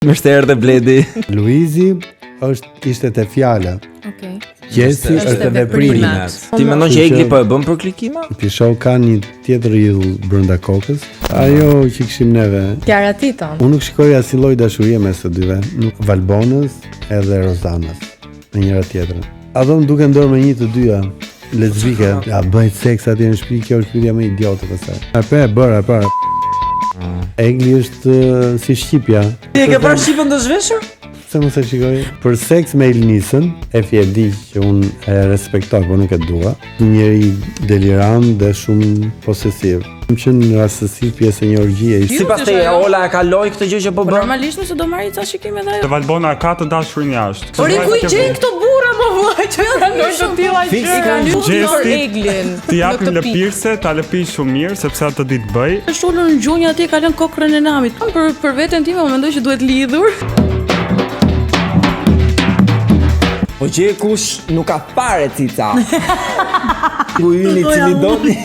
Mirë dhe Bledi. Luizi ishte te fjala. Okej. Gjesi është veprimet. Ti mendon që Egli po e bën për klikima? Ti shoh ka një tjetër idhull brenda kokës. Ajo që kishim neve. Kiara Titon. Unë nuk shikoj asnjë lloj dashurie mes të dyve, nuk Valbonës edhe Rozanës me njëra tjetrën. Ato më duken ndër me një të dyja lezbike. Ja bëjt seks atje në shtëpi, kjo është pyetja më idiote pastaj. Apo e bëra, apo. Egli është si shqipja. Ti e ke parë shqipën të zhveshur? Se mos e shikoj. Për seks me Elnisën, e di që unë e respektoj, por nuk e dua. Njëri delirant dhe shumë posesiv. Më qenë në rastësi pjesë e një orgjie. Sipas teje Ola e kaloi këtë gjë që po bën? Normalisht nëse do marrë ca shikime dhe ajo. Te Valbona ka të dashurinë jashtë. Por i ku i gjejnë këto burra më vllai, që kanë të tilla gjë. Kanë lutur Eglin. Ti japim lëpirse, ta lëpi shumë mirë sepse atë ditë bëj. Është ulur në gjunjë atje, ka lënë kokrën e namit. Për veten time më mendoj që duhet lidhur. Po që kush nuk ka fare cica. Ku yni cili doni.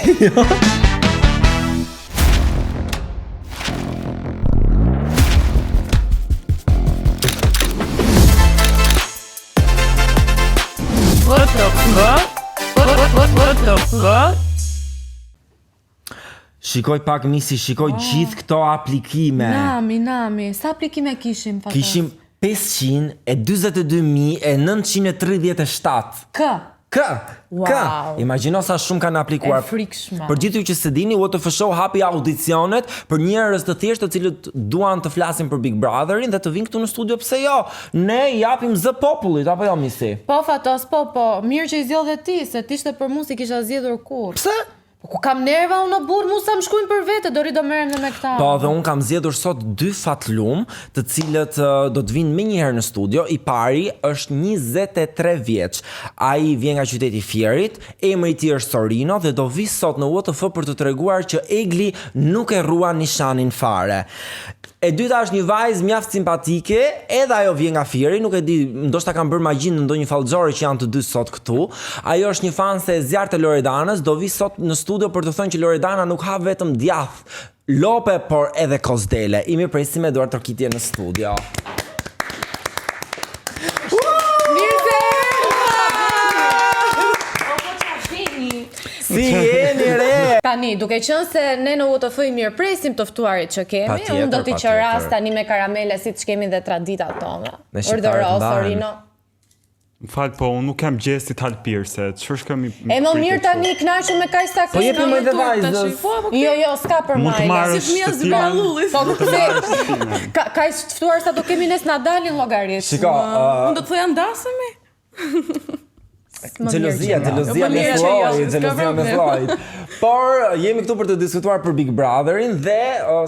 Shikoj pak misi, shikoj gjithë këto aplikime. Nami, sa aplikime kishim? Kishim 522.937. Wow. Imagjino sa shumë kanë aplikuar. E frikshme. Për gjithë ju që se dini, WTF Show hapi audicionet për njerëz të thjeshtë të cilët duan të flasin për Big Brotherin dhe të vinë këtu në studio, pse jo? Ne japim zë popullit, apo jo misi? Po Fatos, po, mirë që i zgjodhe ti, se t'ishte për mu si kisha zgjedhur kur. Pse? Po ku kam nerva unë burr, mu sa më shkojnë për vete, do merrem dhe me këta. Po, dhe unë kam zgjedhur sot 2 fatlum, të cilët do të vinë më njëherë në studio. I pari është 23 vjeç. Ai vjen nga qyteti Fierit, emri i tij është Sorino dhe do vi sot në WTF për të treguar që Egli nuk e rrua nishanin fare. E dyta është një vajzë mjaft simpatike, edhe ajo vjen nga Fieri, nuk e di, ndoshta kanë bërë magji në ndonjë fallxore që janë të dy sot këtu. Ajo është një fanse e zjarrt e Loredanës, do vi sot në studio për të thënë që Loredana nuk ha vetëm djath, lope, por edhe kozdele. I mirë presim Eduard Trokitje në studio. Si jeni re? Tani, duke qenë se ne në WTF i mirë presim të ftuarit që kemi, unë do t'i qëras tani me karamele siç kemi dhe traditat tona. Urdhëro Sorino. M'fal, po unë nuk kam gjesti të halpirse. Ç'është kemi? E më mirë tani kënaqur me kaq sa. Po jepi më dhe vajzës. Jo, s'ka për Mund të majë. marrësh Si fëmia zbrallullit. Po pse? Kaq ftuar sa do kemi nes na dalin llogarit. Shiko, unë do të thoja ndasemi. Xhelozia me lloj. Por jemi këtu për të diskutuar për Big Brotherin dhe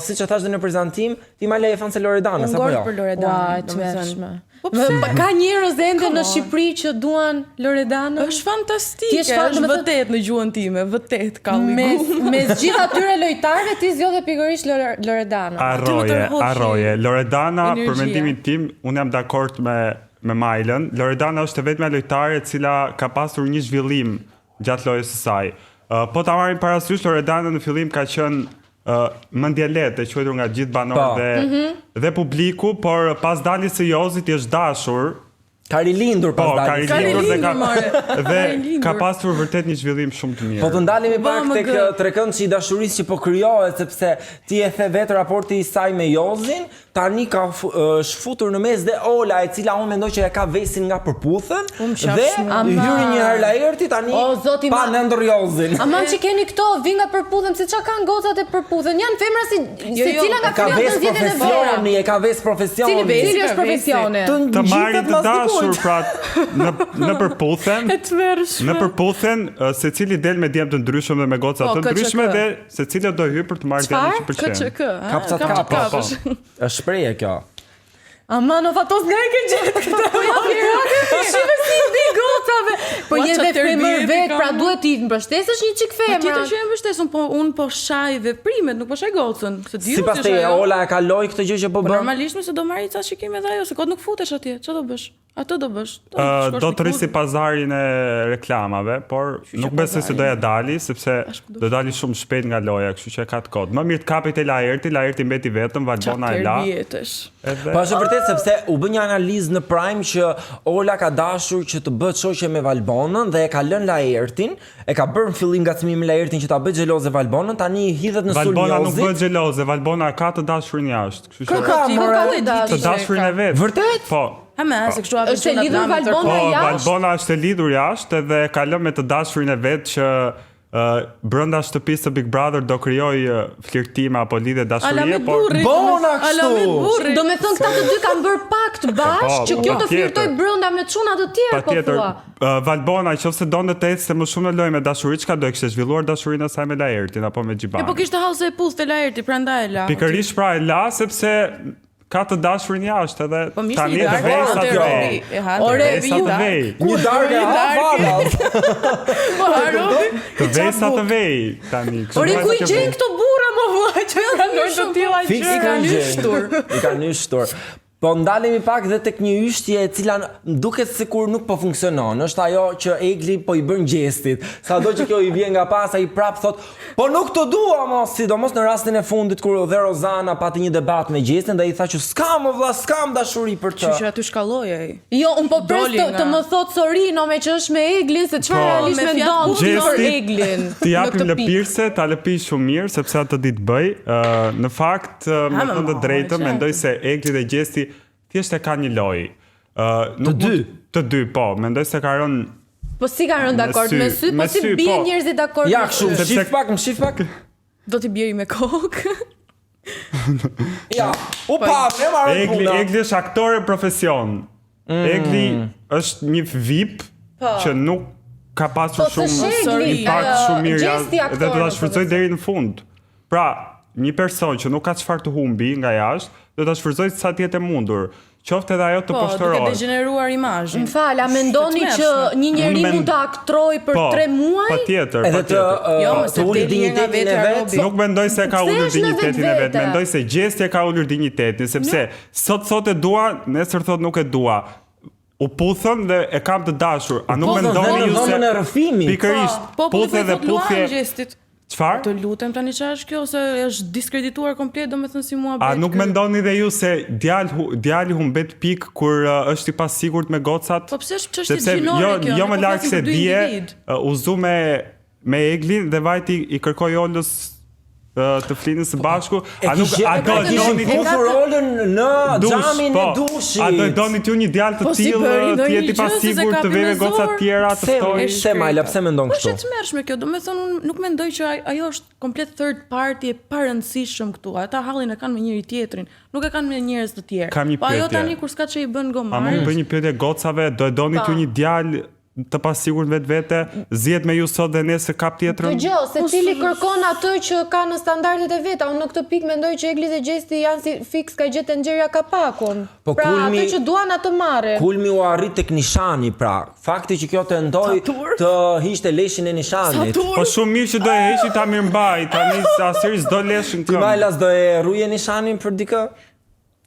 siç e thash dhe në prezantim, ti ma leje fan se Loredanës apo jo? Për Loredanën, domethënë. Po pse? Ka njerëz ende në Shqipëri që duan Loredanën? Është fantastike. Është vërtet në gjuhën time, vërtet ka ligu. Me gjithë atyre lojtarëve ti zgjodhe pikërisht Loredanën. Arroje. Loredana, për mendimin tim, unë jam dakord me Majlën. Loredana është e vetmja lojtare e cila ka pasur një zhvillim gjatë lojës së saj. Po ta marrim parasysh, Loredana në fillim ka qenë mendje lehtë, e quajtur nga gjithë banorët dhe publiku, por pas daljes së Jozit i është dashur. Ka rilindur pas daljes. Dhe ka pasur vërtet një zhvillim shumë të mirë. Po të ndalemi pak tek trekëndshi i dashurisë që po krijohet, sepse ti e the vetë raporti i saj me Jozin, tani ka shfutur në mes dhe Ola, e cila unë mendoj që e ka vesin nga përputhën dhe hyri një herë lajërti tani pa nëndër Jozin. Aman që keni këto, vi nga përputhën, se qa kanë gocat e përputhën, janë femra si cila nga ka ves profesioni, e ka ves profesioni. Cili është profesioni? Të marrin të dashur, pra në përputhen secili del me djemë të ndryshme dhe me goca të ndryshme dhe secili do hyr për të marrë djemë që pëlqen. Kap. Është shprehje kjo. Aman, o Fatos nga e ke gjetë këtë. Po ja pirate, shive si di gocave. Po je dhe femër vetë, pra duhet t'i mbështesësh një çik femra. Tjetër që e mbështes, unë po shaj veprimet, nuk po shaj gocën. Sipas teje Ola e kaloi këtë gjë që po bën. Normalisht nëse do marrë ca shikime dhe ajo, se kot nuk futesh atje, ç'a do bësh? Ato do bësh. Do të rrisi pazarin e reklamave, por nuk besoj se doja dali, sepse do dali shumë shpejt nga loja, kështu që ka të kod. Më mirë të kapit e Laerti mbeti vetëm, Valbona e la. Po është vërtet sepse u bë një analizë në Prime që Ola ka dashur që të bëhet shoqe me Valbonën dhe e ka lënë Laertin, e ka bërë në fillim ngacmim me Laertin që ta bëjë xheloze Valbonën, tani i hidhet në sulmiozi. Valbona nuk bëhet xheloze, Valbona ka të dashurin jashtë, kështu që të dashurin e vet. Vërtet? Po. Është e lidhur Valbona jashtë? Valbona është e lidhur jashtë edhe ka lënë me të dashurin e vet që brenda shtëpisë të Big Brother do krijoj flirtime apo lidhje dashurie, por bona kështu. Do me thënë këta të dy kanë bërë pakt bashkë që kjo të flirtoj brenda me çuna të tjerë, po thua. Valbona nëse donte të ecë më shumë në lojë me dashuri, çka do e kishte zhvilluar dashurinë e saj me Laertin apo me Xhibanin. Po kishte hallse e puthte Laerti, prandaj e la. Pikërisht pra e la sepse ka të dashurin jashtë edhe tani të vej sa të vej. Ore, një darkë të vej sa të vej tani. Ore, ku i gjen këto burra më vllai që kanë të tilla gjë. I kanë nyshtur. Po ndalemi pak dhe tek një yshtje e cila duket sikur nuk po funksionon. Është ajo që Egli po i bën gjestit. Sado që kjo i vjen nga pas, ai prap thot, "Po nuk të dua mos", sidomos në rastin e fundit kur dhe Rozana pati një debat me gjestin dhe i tha që s'kam vëlla, s'kam dashuri për të. Që aty shkalloi ai. Jo, un po pres të më thot Sorino me që është me Eglin, se çfarë realisht mendon për Eglin. Ti japim lëpirse, ta lëpish shumë mirë sepse atë ditë bëj. Në fakt, me thënë të drejtën, mendoj se Egli dhe gjesti thjesht e ka një lojë. Të dy, po, mendoj se ka rënë. Po si ka rënë dakord me sy, po si bien njerëzit dakord. Ja, kështu, më shif pak. Do t'i bjeri me kokë. Ja, ne marrëm puna. Egli është aktore profesion. Egli është një VIP që nuk ka pasur shumë impakt shumë mirë dhe do ta shfrytëzoj deri në fund. Pra, një person që nuk ka çfarë të humbi nga jashtë, do ta shfrytëzoj sa të jetë e mundur. Qoftë edhe ajo të poshtërojë. Po, duke degeneruar imazhin. M'fal, a mendoni që një njeri mund të aktrojë për 3 muaj? Patjetër, edhe të ulë dinjitetin e vet. Nuk mendoj se ka ulur dinjitetin e vet, mendoj se gjestja ka ulur dinjitetin, sepse sot e dua, nesër thot nuk e dua. U puthën dhe e kam të dashur. A nuk mendoni ju se pikërisht puthë dhe puthje. Çfarë? Të lutem tani çfarë është kjo ose është diskredituar komplet, domethënë si muhabet. A nuk mendoni dhe ju se djali humbet pik kur është i pasigurt me gocat? Po pse është çështje gjinore kjo? Jo më larg se dije, u zu me Eglin dhe vajti i kërkoi Olës të flinin së bashku. A do doni të rolën në xhamin e dushit? A do doni ju një djalë të tillë, të jetë i pasigurt, të vëre goca të tjera, të ftojë? Se Majla, pse mendon kështu? Po është tmerrshme kjo. Domethënë unë nuk mendoj që ajo është komplet third party e parëndësishëm këtu. Ata hallin e kanë me njëri tjetrin, nuk e kanë me njerëz të tjerë. Po ajo tani kur s'ka çe i bën gomar. A mund të bëj një pyetje gocave, do e doni ju një djalë të pasigurt vetvete, zihet me ju sot dhe nesër kap tjetrën? Dgjoj, secili kërkon atë që ka në standardet e veta. Unë në këtë pikë mendoj që Egli dhe Gjesti janë si fiks ka gjetë nxjerrja kapakun. Pra atë që duan atë marrin. Kulmi u arrit tek nishani, pra. Fakti që kjo tendoi të hiqte leshin e nishanit. Po shumë mirë që do e heqi ta mirëmbaj, tani asnjëri s'do leshin këmbë. Ti Majlas do e rruje nishanin për dikë?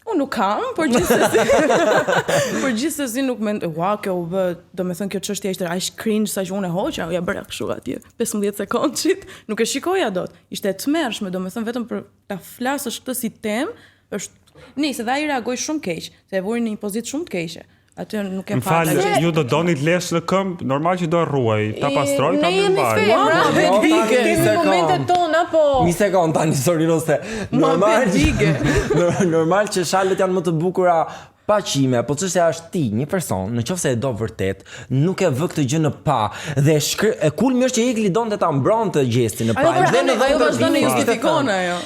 Unë nuk kam, por gjithsesi nuk mendoj, kjo u bë, domethënë kjo çështje ishte aq cringe sa që unë e hoqa, ja bëra kështu atje 15 sekondçit, nuk e shikoja dot. Ishte e tmerrshme, domethënë vetëm për ta flasësh këtë si temë, është nisë dhe ai reagoi shumë keq, se e vuri në një pozitë shumë të keqe. Atë nuk e pa. M'fal, ju do doni të lesh në këmbë, normal që do e ruaj, ta pastroj, ta mbaj. Në momentet tona, po. Një sekond tani Sorino se normal që shalët janë më të bukura pa qime, po çështja është ti, një person, nëse e do vërtet, nuk e vë këtë gjë në pa dhe e kulmi është që Egli donte ta mbronte Gjestin në pa. Dhe në vazhdon të justifikon ajo.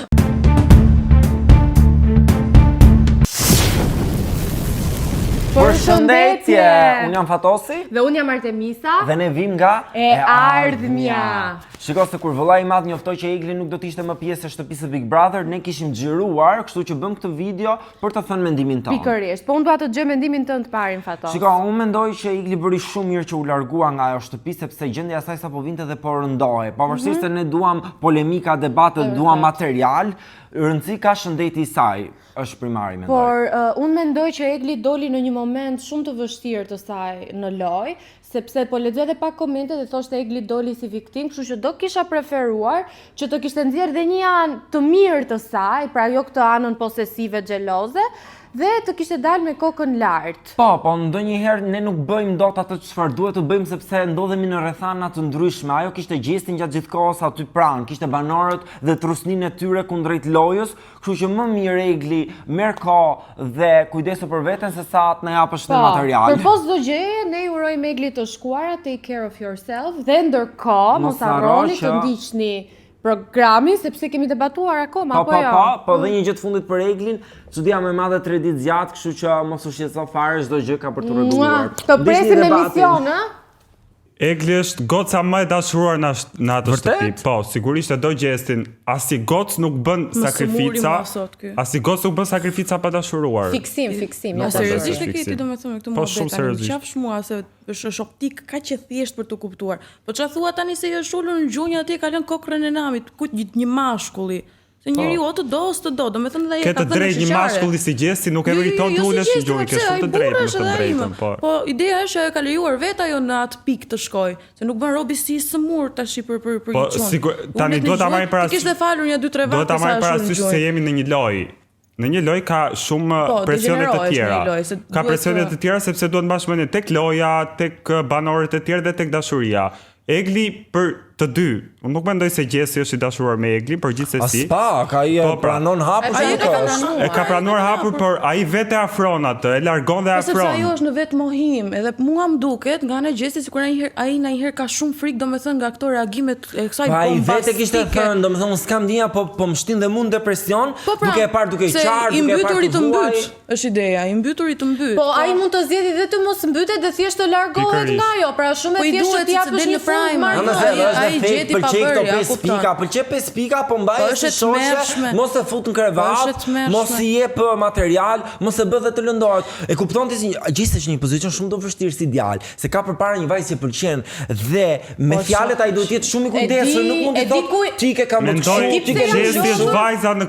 Përshëndetje! Unë jam Fatosi dhe unë jam Artemisa dhe ne vim nga e ardhmja. Shiko se kur vëllai i madh njoftoi që Egli nuk do të ishte më pjesë e shtëpisë së Big Brother, ne kishim xhiruar, kështu që bëm këtë video për të thënë mendimin tonë. Pikërisht, po unë dua të dëgjoj mendimin tënd të parin Fatos. Shiko, unë mendoj që Egli bëri shumë mirë që u largua nga ajo shtëpi sepse gjendja e saj sapo vinte dhe po rëndohej. Pavarësisht se ne duam polemika, debate, duam material, rëndësi ka shëndeti i saj, është primari mendoj. Por unë mendoj që Egli doli në një moment shumë të vështirë të saj në lojë, sepse po lexoj edhe pak komente dhe thoshte Egli doli si viktim, kështu që do kisha preferuar që të kishte nxjerrë dhe një anë të mirë të saj, pra jo këtë anën posesive xheloze, dhe të kishte dalë me kokën lart. Po ndonjëherë ne nuk bëjmë dot atë çfarë duhet të bëjmë sepse ndodhemi në rrethana të ndryshme. Ajo kishte gjestin gjatë gjithë kohës aty pranë, kishte banorët dhe trusninë e tyre kundrejt lojës, kështu që më mirë Egli merr kohë dhe kujdesu për veten se sa të na japësh në material. Përpos çdo gjëje, ne urojmë Eglit të shkuara, take care of yourself, dhe ndërkohë mos harroni të ndiqni programin, sepse kemi debatuar akoma, apo jo? Po dhe një gjë të fundit për Eglin, studia më e madhe 3 ditë zgjat, kështu që mos u shqetëso fare, çdo gjë ka për të rregulluar. Të presim emision, ë? Egli është goca më e dashuruar në atë shtëpi. Po, sigurisht e do gjestin. Asi goc nuk bën sakrifica. Asi goc nuk bën sakrifica pa dashuruar. Fiksim. Ja, seriozisht e ke ti domethënë këtë Po shumë seriozisht. Qafsh mua se është optik kaq e thjesht për të kuptuar. Po çfarë thua tani se është ulur në gjunjë atje ka lënë kokrën e namit, kujt një mashkulli. Se njeriu o të do, domethënë dhe ai ka thënë drejt një mashkulli si gjesti nuk e meriton të ulesh në gjunjë, ke shumë të drejtë në të drejtën, po. Po ideja është ajo ka lejuar vet ajo në atë pikë të shkojë, se nuk bën robi si smur tash për një çun. Po tani duhet ta marrim parasysh. Kishte falur një 2-3 vakt. Duhet ta marrim parasysh se jemi në një lojë. Në një lojë ka shumë presione të tjera. Ka presione të tjera sepse duhet mbash mendje tek loja, tek banorët e tjerë dhe tek dashuria. Egli për të dy, unë nuk mendoj se gjesi është i dashuruar me Eglin, por gjithsesi. Aspak, ai e pranon hapur se nuk e ka pranuar hapur, por ai vetë afron atë, e largon dhe afron. Sepse ajo është në vetë mohim, edhe mua më duket nga ana gjesti sikur ai ndonjëherë ka shumë frikë domethënë nga ato reagimet e kësaj bombastike. Ai vetë kishte thënë, domethënë s'kam ndjenja, po më shtin dhe mua depresion, duke e parë duke qarë, duke e parë të mbytur. Është ideja, i mbyturit të mbyt. Po ai mund të zgjedhë dhe të mos mbytet dhe thjesht të largohet nga ajo, pra shumë e thjeshtë të japësh një fund. Ai gjeti pa bërë, ja kupton. Pëlqej 5 pika, po mbaj si shoqe, mos e fut në krevat, mos i jep material, mos e bë dhe të lëndohet. E kupton ti gjithsesi është një pozicion shumë të vështirë si djalë, se ka përpara një vajzë që pëlqen dhe me fjalët ai duhet të jetë shumë i kujdesshëm, nuk mund të thotë ti ke kam gjesti është vajza në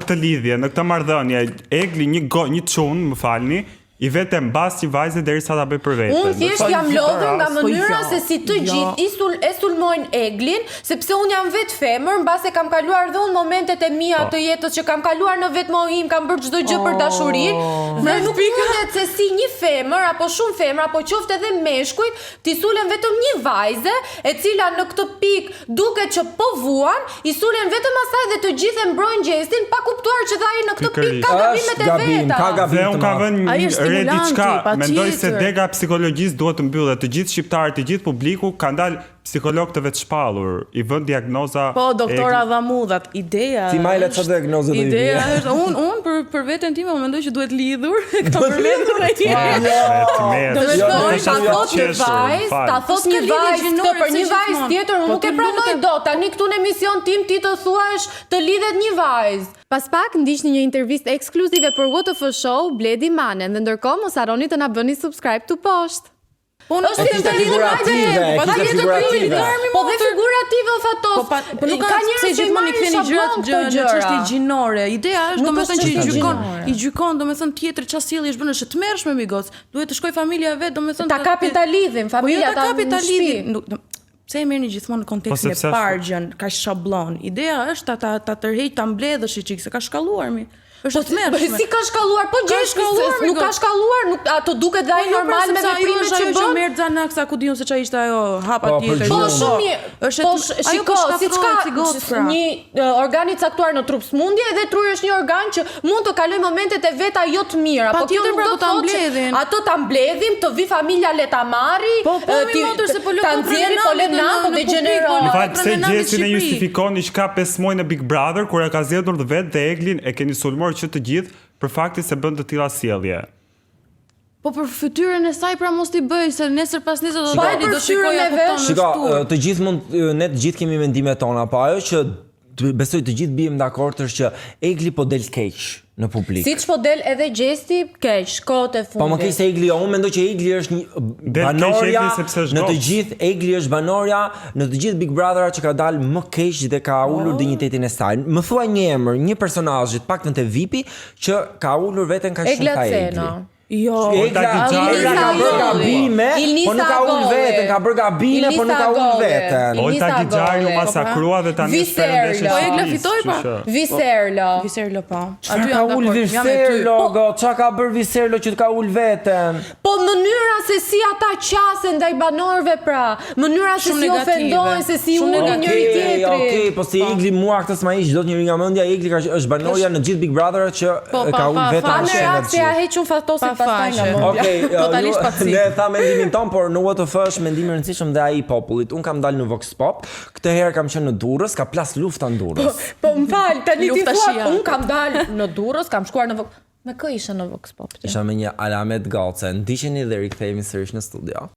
këtë lidhje, në këtë marrëdhënie. Egli një çun, më falni, i vetëm mbas një vajze derisa ta bëj për vete. Unë thjesht jam lodhur nga mënyra se si të gjithë e sulmojnë Eglin, sepse unë jam vetë femër, mbase kam kaluar dhe unë momentet e mia të jetës që kam kaluar në vetmohim, kam bërë çdo gjë për dashurinë, dhe nuk mundet se si një femër apo shumë femra apo qoftë edhe meshkujt ti sulen vetëm një vajze, e cila në këtë pikë duket që po vuan, i sulen vetëm asaj dhe të gjithë e mbrojnë gjestin pa kuptuar që ai në këtë pikë ka gabimet e veta. Ka gabim. Mendoj se dega psikologjisë duhet të mbyllet. Të gjithë shqiptarët, të gjithë publiku kanë dalë psikolog të vetë shpallur, i vën diagnoza. Po doktora Dhamudhat, ideja. Ti majle çfarë diagnoze do i vjen? Ideja është unë për veten time mendoj që duhet lidhur. Ka përmendur ai. Ta thot një vajzë këtë për një vajzë tjetër, unë nuk e pranoj dot. Tani këtu në emision tim ti të thuash të lidhet një vajzë. Pas pak ndiqni një intervistë ekskluzive për WTF Show Bledi Manen dhe ndërkohë mos harroni të na bëni subscribe tu poshtë. Po është figurative, po dhe figurative o fatos. Po nuk ka njerëz që gjithmonë i ktheni gjërat në çështje gjinore. Ideja është domethënë që i gjykon domethënë tjetër çfarë sjellje është bën është të mërshme mi goc. Duhet të shkoj familja vet domethënë ta kapitalizim, familja ta kapitalizim. Pse e merrni gjithmonë në kontekstin e pargjën, ka shablon. Ideja është ta tërheq ta mbledhësh çik se ka shkalluar mi. Është të mërshme. Si ka shkalluar? Po gjë nuk ka shkalluar, ato duket dhe ai normal me veprimet që bën. Ajo merr Xanaxa ku diun se çfarë ishte ajo hapa tjetër. Po shumë mirë. Po shiko, siç ka një organ i caktuar në trup smundje dhe truri është një organ që mund të kalojë momentet e veta jo të mira, po kjo nuk do të thotë ato ta mbledhim, të vi familja le ta marri, ta nxjerrim po le na, po degenerojnë. Pse gjesi ne justifikoni që ka 5 muaj në Big Brother kur e ka zgjedhur vetë dhe Eglin e keni sulmuar që të gjithë për faktin se bën të tilla sjellje. Po për fytyrën e saj pra mos t'i bëj se nesër pas nesër do të dali do shikoj atë tonë. Shiko, të gjithë ne të gjithë kemi mendimet tona, po ajo që besoj të gjithë bijmë dakord është që Egli po del keq. në publik. Siç po del edhe gjesti, keq, shkot e fundit. Po më keq se Egli, unë mendoj që Egli është një banorja në të gjithë, Egli është banorja në të gjithë Big Brother që ka dalë më keq dhe ka ulur dinjitetin e saj. Më thuaj një emër, një personazh, paktën te VIP-i që ka ulur veten kaq shumë ta Egli. Jo, Egla ka bërë gabime, po nuk ka ullë vetën, ka bërë gabime, po nuk ka ullë vetën. Olta Gixhari u masakrua dhe tani shpërndeshë. Po Egla fitoi pa? Viserlo pa. Aty ka ullë Viserlo, qa ka bërë Viserlo që të ka ullë vetën? Po mënyra se si ata qasen ndaj banorëve pra, mënyra se si ofendojnë, se si unë njëri tjetrin. Okej, po si Egli mua këtë s'ma ish, do të njëri nga mendja, Egli është banorja në gjithë Big Brother që ka ullë vetën në shenë të gjithë. Okej, ne tha mendimin ton, por në WTF është mendim i rëndësishëm dhe ai i popullit. Un kam dalë në Vox Pop, këtë herë kam qenë në Durrës, ka plas lufta në Durrës. Po m'fal, tani ti thua, un kam dalë në Durrës, kam shkuar në Vox. Me kë isha në Vox Pop? Isha me një Alamet Gace. Ndiqeni dhe rikthehemi sërish në studio.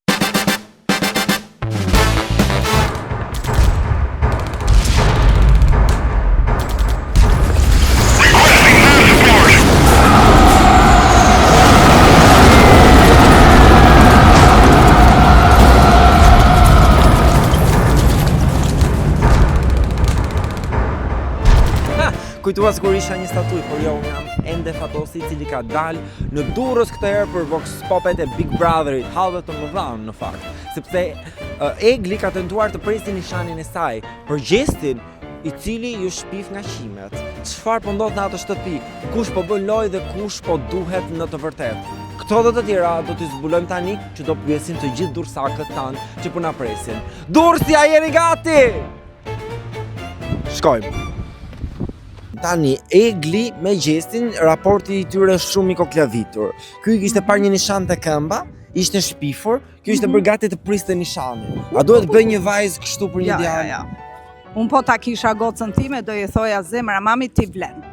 Kujtuas kur isha një statuj, por jo, unë jam ende Fatosi i cili ka dalë në Durrës këtë herë për Vox Popet e Big Brotherit, hallëve të mëdha në fakt, sepse Egli ka tentuar të presi nishanin e saj për gjestin i cili ju shpif nga qimet. Çfarë po ndodh në atë shtëpi? Kush po bën lojë dhe kush po duhet në të vërtetë? Këto dhe të tjera do t'i zbulojmë tani që do pyesim të gjithë dursakët tanë që po na presin. Durrësi, a jeni gati? Shkojmë. Tani, Egli me gjestin, raporti i tyre shumë i koklavitur. Ky kishte parë një nishan të këmba, ishte shpifur, ky ishte bërë gati të priste nishanin. A duhet bëj një vajzë kështu për një djalë? Ja. Unë po ta kisha gocën time, do i thoja zemra mami ti vlen.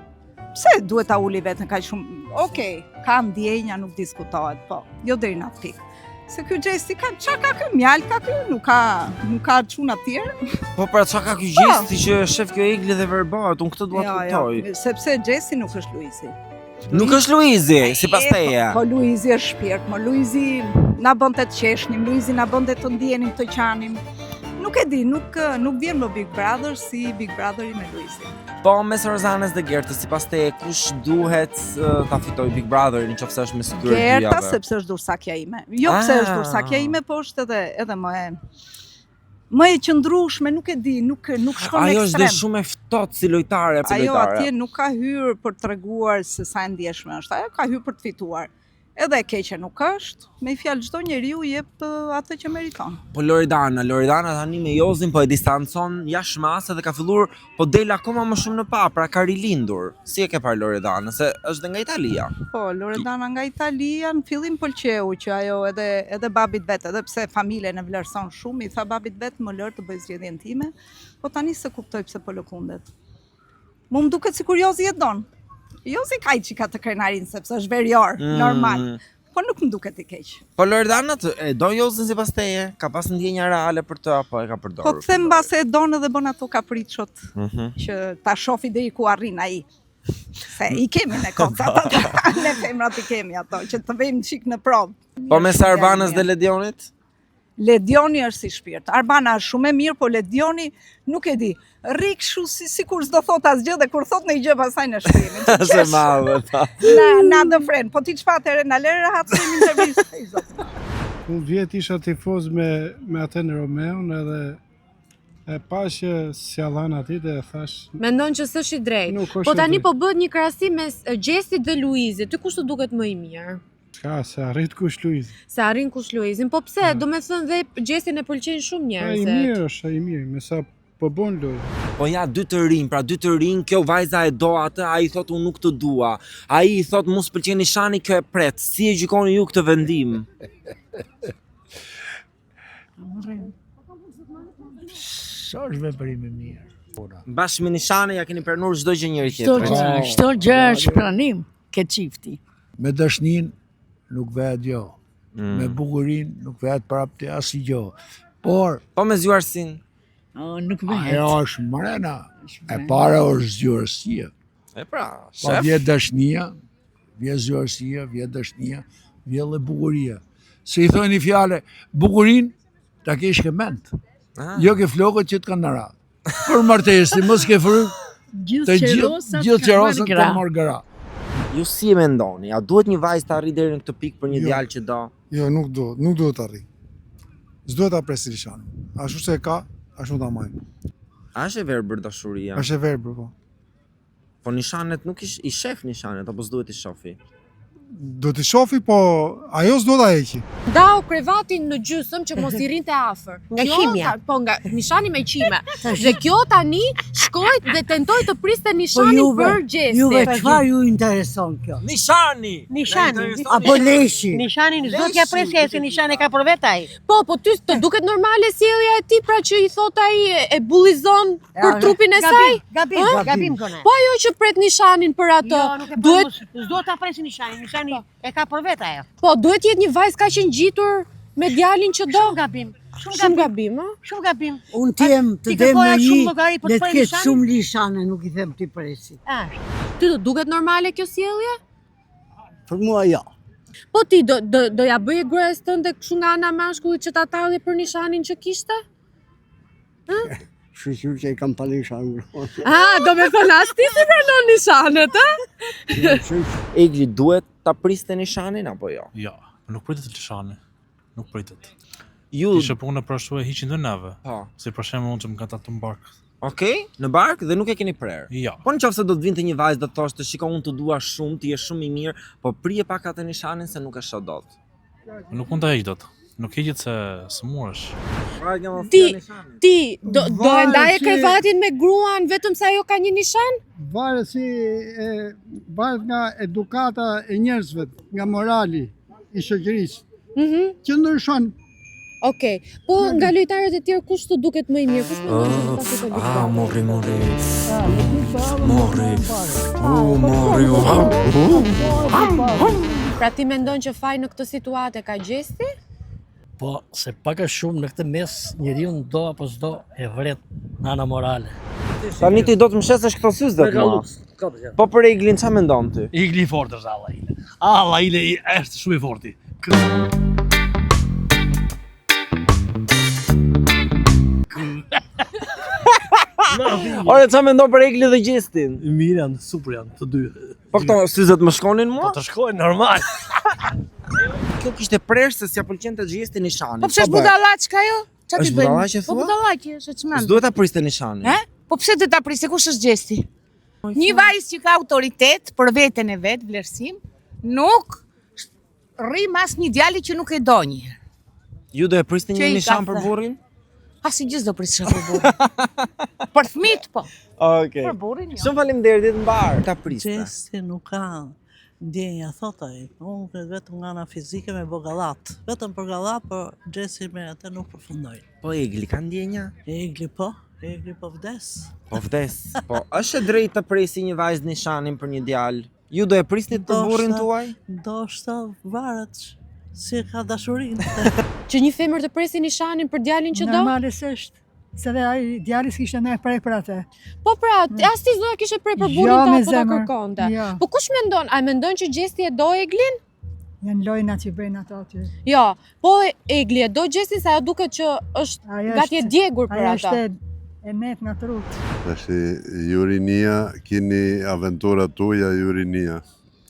Pse duhet ta uli vetën kaq shumë? Okej, ka ndjenja, nuk diskutohet, po. Jo deri në atë pikë. Se ky gjesti qa ka ky mjalë ka ky, nuk ka çuna të tjerë. Po pra qa ka ky gjesti që shef kjo Egli dhe verbohet, unë këtë dua të kuptoj. Sepse gjesti nuk është Luizi. Nuk është Luizi, sipas teje. Po Luizi është shpirt, mo Luizi na bënte të qeshnim, Luizi na bënte të ndjenim, të qanim. Nuk e di, nuk vjen më Big Brother si Big Brotheri me Luizin. Po mes Rozanës dhe Gertës, sipas teje, kush duhet ta fitoj Big Brotherin nëse është mes këtyre dyjave? Gerta sepse është dursakja ime. Jo pse është dursakja ime, po është edhe më e qëndrueshme, nuk e di, nuk shkon në ekstrem. Ajo është dhe shumë e ftohtë si lojtare, Ajo atje nuk ka hyrë për të treguar se sa e ndjeshme është. Ajo ka hyrë për të fituar. Edhe e keqe nuk është, me i fjalë çdo njeriu jep atë që meriton. Po Loredana tani me Jozin po e distancon jashtë masë dhe ka filluar po del akoma më shumë në pa, pra ka rilindur. Si e ke parë Loredana, se është dhe nga Italia? Po, Loredana nga Italia, në fillim pëlqeu që ajo edhe babit vet, edhe pse familjen e vlerëson shumë, i tha babit vet më lër të bëj zgjedhjen time, po tani se kuptoj pse po lëkundet. Mu më duket sikur Jozi e don. Jozi ka i qika të krenarin, sepse është verior, normal. Po nuk më duket i keq. Po Loredana e do Jozin sipas teje? Ka pas ndjenja reale për të apo e ka përdorur? Po të them mbase e don edhe bën ato kapriçot që ta shofi deri ku arrin ai. Se i kemi ne kocat ato, ne femrat i kemi ato, që të vejmë qik në provë. Po mes Arbanës dhe Ledionit? Ledjoni është si shpirt. Arbana është shumë e mirë, po Ledjoni nuk e di. Rrik shu sikur s'do thot asgjë dhe kur thot në i gjë pasaj në shkrimin. Se madhe ta. Na dë fren, po ti çfarë herë na lërë hatësim intervistë. Unë vjet isha tifoz me atë në Romeon edhe e pa që sjallan aty dhe thash. Mendon që s'është i drejtë. Po tani po bëhet një krahasim mes Gjestit dhe Luizit. Ty kush të duket më i mirë? Ka, se arrit kush Luiz. Se arrin kush Luizin, po pse? Do me thënë dhe Gjestin e pëlqejnë shumë njerëzit. I mirë është, i mirë, me sa po bon lojë. Po ja, dy të rinj, kjo vajza e do atë, ai thot unë nuk të dua. Ai i thot mos pëlqen nishani, kjo e pret. Si e gjykoni ju këtë vendim? Është veprim i mirë. Bashkë me nishani ja keni pranuar çdo gjë njëri tjetrit. Çdo gjë është pranim ke çifti. Me dashnin nuk vehet jo. Me bukurin nuk vehet prapë asnjë gjë. Por po me zgjuarsin. Nuk vehet. Ajo është mrena. E para është zgjuarësia. E pra, Pa vjet dashnia, vjet zyrësia, vjet dashnia, vjet dhe bukuria. Se i thoni fjale, bukurin ta kesh ke mend. Jo ke flokët që të kanë në radhë. Për martesi, mos ke frymë. Gjithë qerosat të marrë gara. Ju si e mendoni? A duhet një vajzë të arrijë deri në këtë pikë për një djalë që do? Jo, nuk duhet të arrijë. S'duhet ta presi nishanin. Ashtu se e ka, ashtu ta majmë. A është e verbër dashuria? Është e verbër, po. Po nishanet nuk i shef nishanet, apo s'duhet i shofi? Do t'i shofi, po ajo s'do ta heqi. Ndau krevatin në gjysmë që mos i rinte afër. Nga qimja. Po nga nishani me qime. Dhe kjo tani shkojt dhe tentoj të priste nishanin për Gjesti. Juve çfarë ju intereson kjo? Nishani! Apo leshi? Nishanin s'do t'ja presja se nishani ka për vet ai. Po ty të duket normale sjellja e tij pra që i thot ai e bullizon për trupin e saj? Gabim kone. Po ajo që pret nishanin për atë. Duhet s'do ta presi nishanin. Nishani e ka për vet ajo. Po duhet jetë një vajzë kaq e ngjitur me djalin që do. Shumë gabim. Shumë gabim, a? Shumë gabim. Unë t'jem të dem në një, le të ketë shumë lishane, nuk i them t'i presi. Ty do duket normale kjo sjellje? Për mua jo. Po ti do ja bëje gruas tënde kështu nga ana mashkullit që ta tallje për nishanin që kishte? Shqyqyr që i kam pa lishan. Do me thënë as ti si pranon nishanet, a? Egli duhet ta priste nishanin apo jo? Jo, nuk pritet lishani. Nuk pritet. Ju Kishe punë për ashtu e hiqin dhe neve. Po. Si për shembull unë që më ka ta të mbark. Okej, në bark dhe nuk e keni prerë. Jo. Po nëse do të vinte një vajzë do të thoshte, "Shiko, unë të dua shumë, ti je shumë i mirë, po prije pak atë nishanin se nuk e shoh dot." Nuk mund ta heq dot. Nuk heqet se smuresh. Ti do e ndaje krevatin me gruan vetëm se ajo ka një nishan? Varet varet nga edukata e njerëzve, nga morali i shoqërisë. Që ndryshon. Okej, po nga lojtarët e tjerë kush të duket më i mirë? Kush mendon se do ta fitojë? Morri. Pra ti mendon që faj në këtë situatë ka Gjesti? Po, se pak a shumë në këtë mes njeriu do apo s'do e vret në ana morale. Tani ti do të më shesesh këto syze dhe ma. Po për Eglin ç'a mendon ti? Egli i fortë është Allah ile. Allah ile është shumë i fortë. Ore, ç'a mendon për Eglin dhe Gjestin? Mirë janë, super janë të dy. Po këto syzet më shkonin mua? Po të shkojnë normal. Kjo kishte prerë se s'ja pëlqente Gjesti nishanin. Po pse është budallaçka jo? Ç'a ti Është bën? budallaqe Po thua? budallaqe, është çmend. S'duhet ta priste nishanin. Po pse do ta prisë? Kush është Gjesti? Një vajzë që ka autoritet për veten e vet, vlerësim, nuk rri mas një djali që nuk e do një. Ju do e priste Që një i ka nishan për thënë. burrin? Asi gjës do prisë për burrin. Për fëmit, po. Okej. Për burrin, jo. Shumë faleminderit, mbar. Ta priste. Gjesti nuk ka ndjenja, thot ai. Unë kredo vetëm nga ana fizike me bogallat. Vetëm për gallat, por Gjesti me atë nuk përfundoi. Po Egli ka ndjenja? Egli po vdes. Po vdes. Po është e drejtë të presi një vajzë nishanin për një djalë? Ju do e prisnit për burrin tuaj? Ndoshta varet si ka dashurinë. Që një femër të presi nishanin për djalin që do? Normalisht është. Se dhe ai djali s'kishte ne prej për atë. Po pra, as ti s'do kishe prej për burrin ta apo ta kërkonte. Po kush mendon? A mendon që Gjesti e do Eglin? Janë lojna që bëjnë ato aty. Jo, po Egli e do Gjestin se ajo duket që është gati e djegur për ata. Ajo është e net nga trut. Tash Jurinia, keni aventura tuaja Jurinia.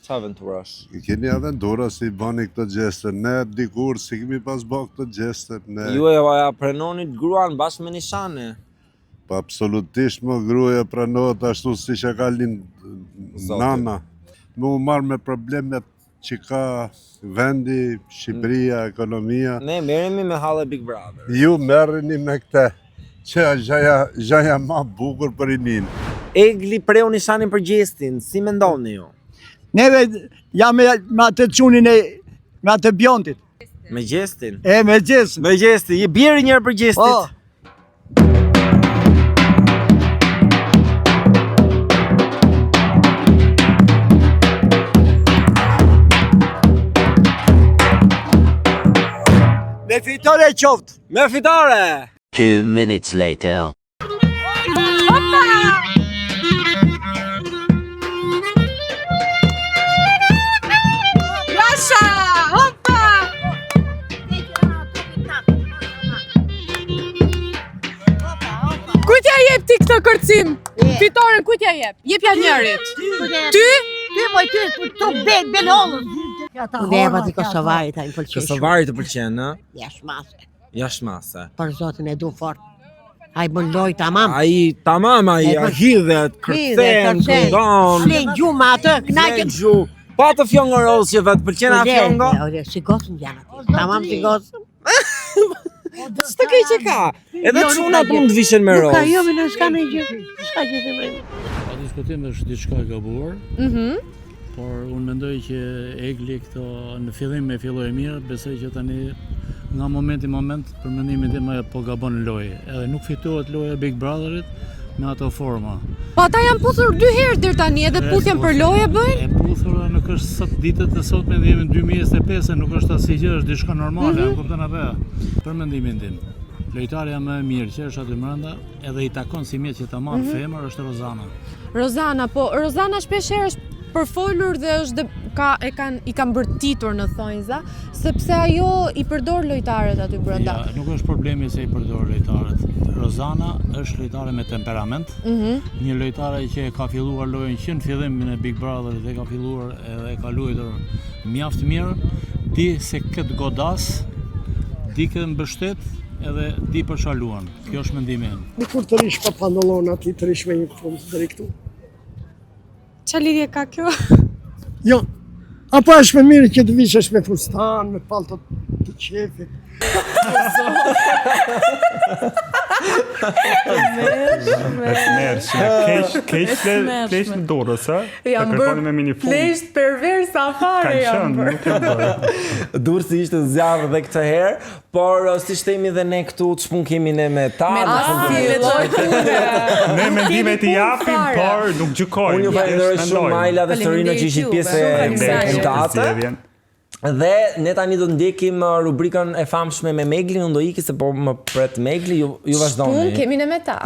Qa aventurash? Keni aventura si bani këtë gjeste, ne dikur si kemi pas bë këtë gjeste. Ju e prenonit gruan bashkë me nishane? Pa absolutisht më gruaja pranohet ashtu si që ka lind nana. Më u marrë me problemet që ka vendi, Shqipëria, ekonomia. Ne merremi me hallë Big Brother. Ju merreni me këtë, që gjaja ma bukur për inin. Egli preu nishanin për Gjestin, si mendoni ju? Neve jam me atë çunin me atë bjontit. Me Gjestin? Me Gjestin. Me Gjestin, je bjeri njërë për Gjestit. Me fitore qoftë. Me fitore! 2 minutes later. kërcim. Fitoren kujt ja jep? Jepja njërit. Ty? Ty belollën. Deva di Kosovarit, ai pëlqej. Kosovarit të pëlqen, ë? Jashmase. Për zotin e du fort. Ai bën lojë tamam. Ai tamam, ai hidhet, kërcen, këndon. Flen gjuma atë, knaqet. Pa të fjongërosjeve, të pëlqen a fjongo? Si gosën janë aty. Tamam si gosën. S'të keq e ka. Edhe çunat mund të vishen me rozë. Nuk ka jo, më s'ka me gjë. S'ka gjë të bëjmë. A diskutim është diçka e gabuar. Por unë mendoj që Egli këto në fillim e filloi mirë, besoj që tani nga moment për mendimin tim po gabon lojë. Edhe nuk fitohet loja Big Brotherit me ato forma. Po ata janë puthur 2 herë deri tani, edhe puthjen për lojë bëjnë? E puthura nuk është sot ditët e sotme dhe jemi në 2025, nuk është asnjë gjë, është diçka normale, kupton apo? Për mendimin tim. Lojtarja më e mirë që është aty brenda, edhe i takon si mjet që ta marr femër është Rozana. Rozana, po Rozana shpeshherë është përfolur dhe është i kanë bërtitur në thonjza, sepse ajo i përdor lojtarët aty brenda. Ja, nuk është problemi se i përdor lojtarët. Rozana është lojtare me temperament, një lojtare që ka filluar lojën që në fillim në Big Brother dhe ka filluar edhe ka luajtur mjaft mirë, di se këtë godas, di këtë mbështet edhe di për çfarë luan. Kjo është mendimi im. Kur të rish pa pantallona ti të rish me një fund deri këtu. Qa lidhje ka kjo? Jo, apo është më mirë që të vishesh me fustan, me paltot të qefit. Keq në dorës, a? Jam bërë flesht perversa fare jam bërë. Durësi ishte zjarë dhe këtë herë, por si shtemi dhe ne këtu, që pun kemi ne me ta? Ne mendimet i japim, por nuk gjykojmë. Unë ju falenderoj shumë Majla dhe Sorina që ishit pjesë e invitate. Dhe ne tani do të ndjekim rubrikën e famshme me Megli, unë do iki se po më pret Megli, ju vazhdoni. Unë kemi ne me ta.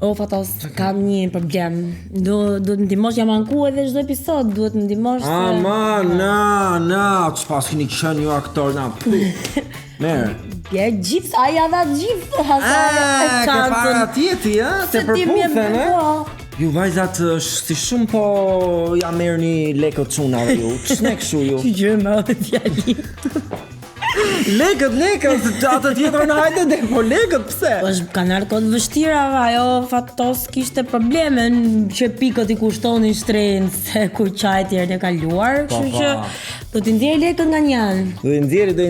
O Fatos, kam një problem. Do të ndihmosh, jam anku edhe çdo episod, duhet të ndihmosh. Që pas keni qenë ju aktor, na. Merë. Ja, gjithë, aja dha gjithë. Ke para tjeti, te përputhen, Ju vajzat si shumë po ja merë një lekët quna ju, qëne këshu ju? Që gjë me atë djali. Lekët, atë tjetër në hajde dhe, po lekët, pse? Po kanë ardhur kohë vështira, ajo Fatos kishte probleme që pikët i kushtonin shtrenjtë se kur çaj tjerë e kaluar, kështu që do t'i nxjerrë lekët nga njëri. Do i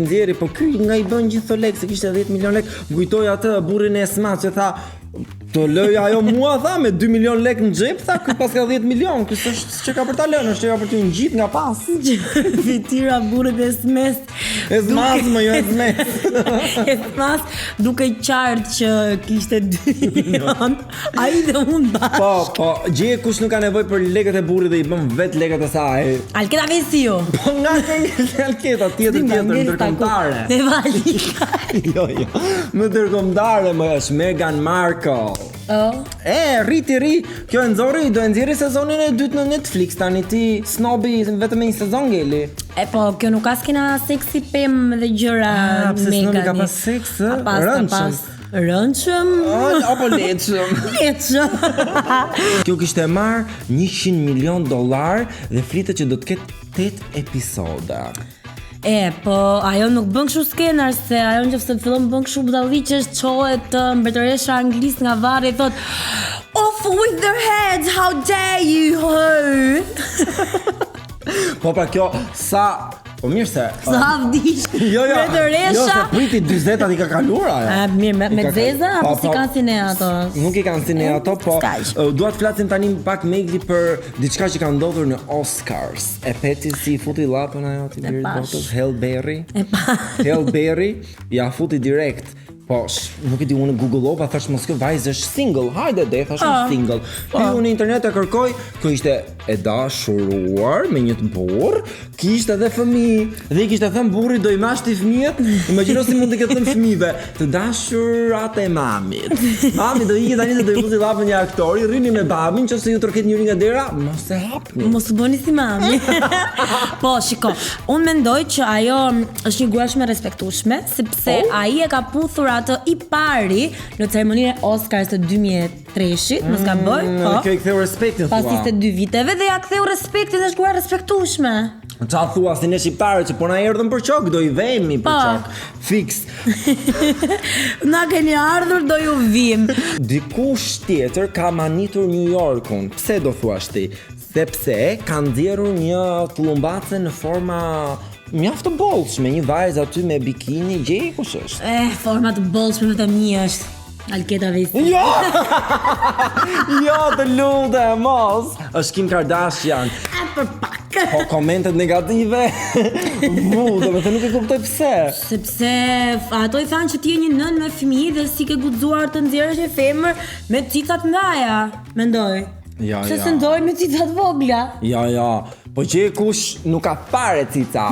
nxjerrë, po ky nga i bën gjithë lekë, se kishte 10 milion lekë. Më kujtoi atë burrin e Esmat që tha të lëj ajo mua tha me 2 milion lek në xhep tha, ky pas ka 10 milion, ky s'është çka ka për ta lënë, është çka për të ngjit nga pas. Fitira burrit e Esmes. Esmas duke qartë që kishte 2 milion. Ai dhe unë ba. Po, gjeje kush nuk ka nevojë për lekët e burrit dhe i bën vet lekët e saj. Alketa Vesiu. Po nga Alketa tjetër ndërkombëtare. Te Valika. Jo. Më ndërkombëtare më është Meghan Markle. Rri, kjo e nxorri, do e nxjerrë sezonin e dytë në Netflix, tani ti snobi vetëm me një sezon ngeli. Po, kjo nuk ka skena seksi pemë dhe gjëra Megani. Pse snobi ka pas seks, Rëndshëm? Apo leçëm. Kjo kishte marrë $100 milion dhe flitet që do të ketë 8 episoda. Po ajo nuk bën kështu skenar, se ajo nëse fillon bën kështu budalliqesh, çohet mbretëresha anglisë nga varri, thot off with their heads, how dare you. Po pra kjo sa po mirë se sa vdish. Jo, se priti 40 i ka kaluar ajo. Mirë, me zeza apo si kanë sinë ato? Nuk i kanë sinë ato, po dua të flasim tani pak Megli për diçka që ka ndodhur në Oscars. E peti si futi llapën ajo ti deri botës, Halle Berry ja futi direkt. Po, nuk e di unë googlova, thash mos kjo vajzë është single. Hajde, thash single. Unë në internet e kërkoj, kjo ishte e dashuruar me një burr, kishte edhe fëmijë. Dhe i kishte thënë burri do I mash ti fëmijët. Imagjino si mund të ketë thënë fëmijëve, të dashurat e mamit. Mami do ikë tani se do I fusi llapën një aktori, rrini me babin, nëse ju tërket njëri nga dera, mos e hapni. Mos u bëni si mami. Po, shiko, unë mendoj që ajo është një gruash respektueshme, sepse ai e ka puthur atë I pari në ceremoninë e Oscars të 2003-shit, mos ka bëj, po. Okej, ktheu respektin thua. Pas 22 viteve dhe ja ktheu respektin, është gruash respektueshme. Qa thua si ne shqiptarët që po na erdhën për qok, do I vemi për qok. Fix. Na keni ardhur, do ju vim. Dikush tjetër ka manitur New Yorkun. Pse do thuash ti? Sepse ka nxjerrur një tullumbace në forma mjaft të bollshme, një vajzë aty me bikini, gjej kush është? Forma të bollshme vetëm një është. Alketa Vesi. Jo! Jo, të lutem, mos. Është Kim Kardashian. Për pak. Po komentet negative. Do të nuk e kuptoj pse. Sepse ato I thanë që ti je një nën me fëmijë dhe si ke guxuar të nxjerrësh një femër me cicat ndaja, mendoj. Ja. Se se ndoj me cicat vogla. Ja. Po që kush nuk ka fare cica.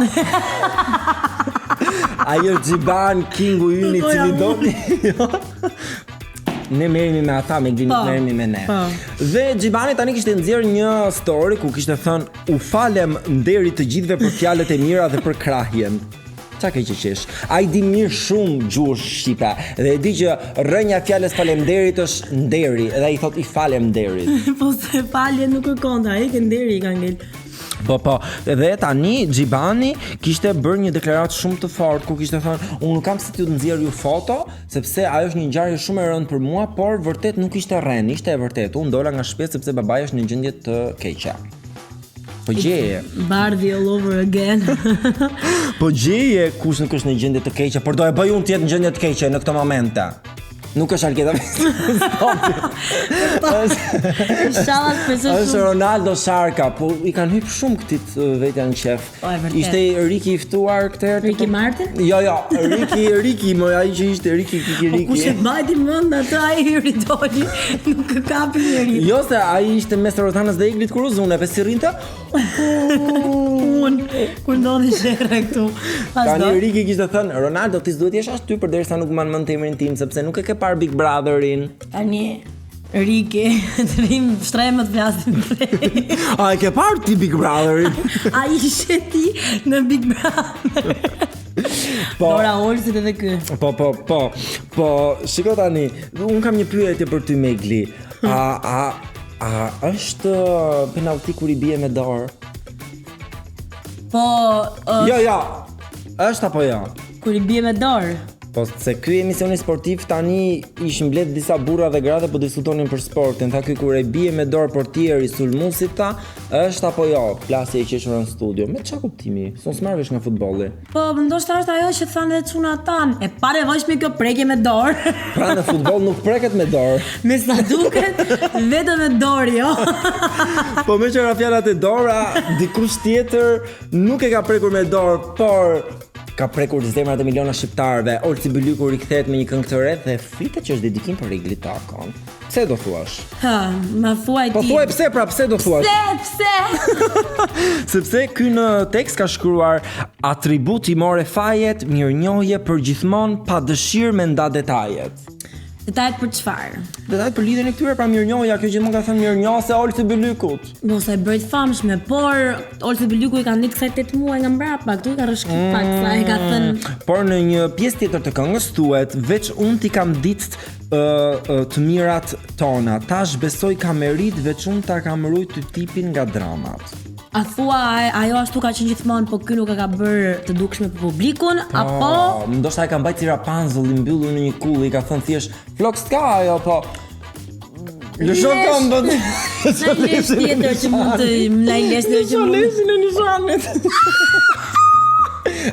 Ajo Gjiban Kingu yni cili do. Ne merremi me ata, me Glin merremi me ne. Dhe Gjibani tani kishte nxjerr një story ku kishte thënë u falem nderit të gjithëve për fjalët e mira dhe për krahjen. Qa ke që qesh? Ai di mirë shumë gjuhë shqipe dhe e di që rrënja fjalës falemnderit është nderi dhe ai thot I falem nderit. Po se falje nuk kërkon, ai ke nderi I ka ngel. Po, dhe tani Gjibani kishte bërë një deklaratë shumë të fortë ku kishte thënë unë nuk kam se t'ju të nxjerr ju foto sepse ajo është një ngjarje shumë e rëndë për mua, por vërtet nuk ishte rënë, ishte e vërtetë. Unë dola nga shtëpia sepse babai është në gjendje të keqe. Po gjeje. Bardhi all over again. Po gjeje kush nuk është në gjendje të keqe, por do e bëj unë të jetë në gjendje të keqe në këtë momente. Nuk është Alketa Vesi. Është Ronaldo Sharka, po I kanë hyp shumë këtit vetja në qef. Ishte Riki I ftuar këtë herë. Riki Martin? Jo, Riki, më ai që ishte Riki. Po kush e mbajti mend atë ai ridoli, nuk e kapi njeri. Jo se ai ishte mes Rotanës dhe Iglit Kuruzune, pse si rrinte? Kur ndodhi shekra këtu. Tani Riki kishte thënë Ronaldo ti s'duhet jesh aty përderisa nuk mban mend emrin tim sepse nuk e ke par Big Brotherin. Tani Riki, të rim shtremët flasim prej. A e ke par ti Big Brotherin? A ishe ti në Big Brother? Dora Olsit edhe ky. Po, shiko tani, unë kam një pyetje për ty Megli. A është penalti kur I bie me dorë? Po, Jo, është apo jo? Kur I bie me dorë? Po se ky emisioni sportiv tani ishin mbledh disa burra dhe gra dhe po diskutonin për sportin. Tha ky kur e bie me dorë portieri sulmuesit ta, është apo jo? Plasje I qeshur në studio. Me çfarë kuptimi? S'u marrësh nga futbolli. Po, ndoshta është ajo që thanë edhe çuna tan. E pa nevojshme kjo prekje me dorë. Pra në futboll nuk preket me dorë. Me sa duket, vetëm me dorë, jo. Po me qëra fjallat e dora, dikush tjetër nuk e ka prekur me dorë, por ka prekur zemrat e miliona shqiptarëve. Olsi Bylyku rikthehet me një këngë të re dhe fritet që është dedikim për Igli Takon. Pse do thuash? Ma thuaj ti. Po thuaj pse do thuash? Pse? Sepse ky në tekst ka shkruar atributi more fajet, mirënjohje për gjithmonë pa dëshirë me nda detajet. Detajet për çfarë? Detajet për lidhjen e këtyre, pra mirënjohja, kjo gjithmonë ka thënë mirënjohse Olsi Bylykut. Mos e bëj të famshme, por Olsi Bylyku I ka ndit kësaj 8 muaj nga mbrapa, këtu I ka rrshkit pak sa e ka thënë. Por në një pjesë tjetër të këngës thuhet, veç unë ti kam ditë të mirat tona, tash besoj kamerit, veç unë ta kam rujt ty tipin nga dramat. A thua ajo ashtu ka qenë gjithmonë, po ky nuk e ka bërë të dukshme për publikun, apo ndoshta e ka mbajtur si Rapunzel I mbyllur në një kull, I ka thënë thjesht flok s'ka ajo, po lëshon këmbën. Në lesh tjetër që mund të në lesh tjetër që mund në nishanit.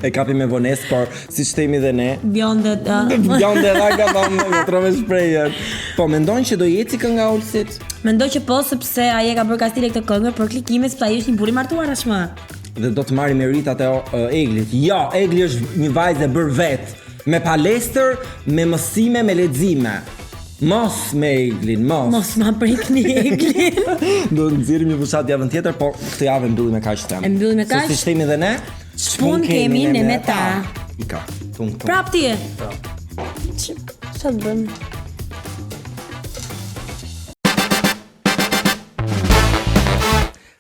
E kapi me vonesë, por si themi dhe ne, bjonde dha gatam me trove shprehjen. Po mendon që do jeci kënga Olsit? Mendoj që po, sepse ai e ka bërë kastile këtë këngë për klikimet, sepse ai është një burr I martuar tashmë. Dhe do të marrë meritat e Eglit. Jo, Egli është një vajzë e bërë vet, me palestër, me mësime, me lexime. Mos me Eglin, mos. Mos ma prikni Eglin. Do të nxjerrim një fushat javën tjetër, po këtë javë mbyllim me kaq temë. E mbyllim me kaq. Se si themi dhe ne, ç'pun kemi ne me ta. Ika. Tung. Prap ti. Ç'a bëm?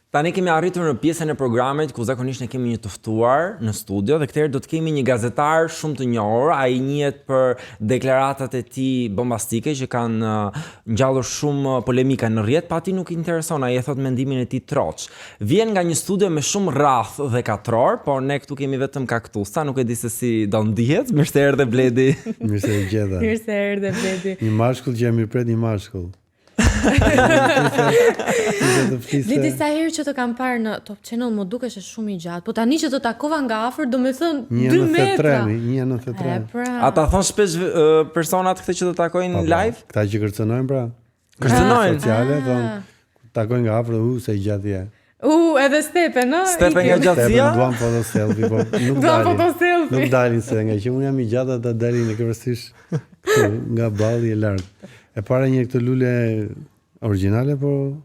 Tani kemi arritur në pjesën e programit ku zakonisht ne kemi një të ftuar në studio dhe këtë herë do të kemi një gazetar shumë të njohur, ai njihet për deklaratat e tij bombastike që kanë ngjallur shumë polemika në rrjet, pa ati nuk i intereson, ai e thot mendimin e tij troç. Vjen nga një studio me shumë rrath dhe katror, por ne këtu kemi vetëm kaktusa, nuk e di se si do ndihet. Mirë se erdhe Bledi. Mirë se gjeta. Mirë se erdhe Bledi. Një mashkull që e mirëpret një mashkull. Bledi, sa herë që të kam parë në Top Channel më dukesh shumë i gjatë, po tani që të takova nga afër, do me thënë 2 metra. 1.93. Ata thon shpesh personat këtë që të takojnë live? Këta që kërcënojnë pra. Kërcënojnë? Sociale, takojnë nga afër, se i gjatë je. Edhe Stepe, no? Stepe nga gjatësia? Stepe duan foto selfie, po nuk dalin se nga që unë jam i gjatë ata dalin e këvërësish nga balli e lartë. E para një këtë lule originale, po...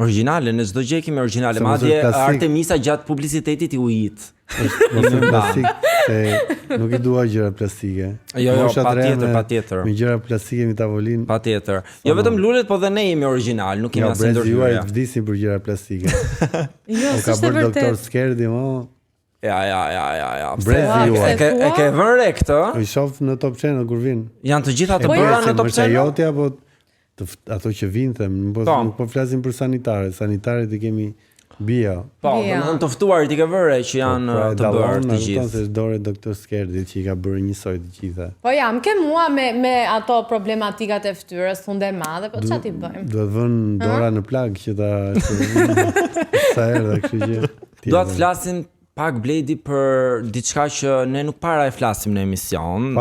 Originale, në çdo gjë kemi originale, madje Artemisa gjatë publicitetit i ujit. Është plastik, se nuk i dua gjëra plastike. Jo, patjetër. Me gjëra plastike mi tavolinë. Patjetër. Jo vetëm lulet, po dhe ne jemi original, nuk kemi asnjë ndërhyrje. Juaj të vdisin për gjëra plastike. Jo, s'është vërtet. Ka doktor Skerdi, mo. Ja. E ke vënë re këtë? I shoh në Top Channel kur vin. Janë të gjitha të bëra në Top Channel? Jotja, po ato që vinë them, nuk po flasim për sanitaret. Sanitaret i kemi bio. Po, domethënë të ftuarit i ke vënë që janë të bërë të gjithë. Se dore doktor Skerdi që i ka bërë njësoj të gjitha. Po jam ke mua me ato problematikat e fytyrës, funde madhe, po ç'a ti bëjmë? Duhet vënë dora në plagë që ta sa erdha kështu gjë. Do të flasim pak Bledi për diçka që ne nuk para e flasim në emision.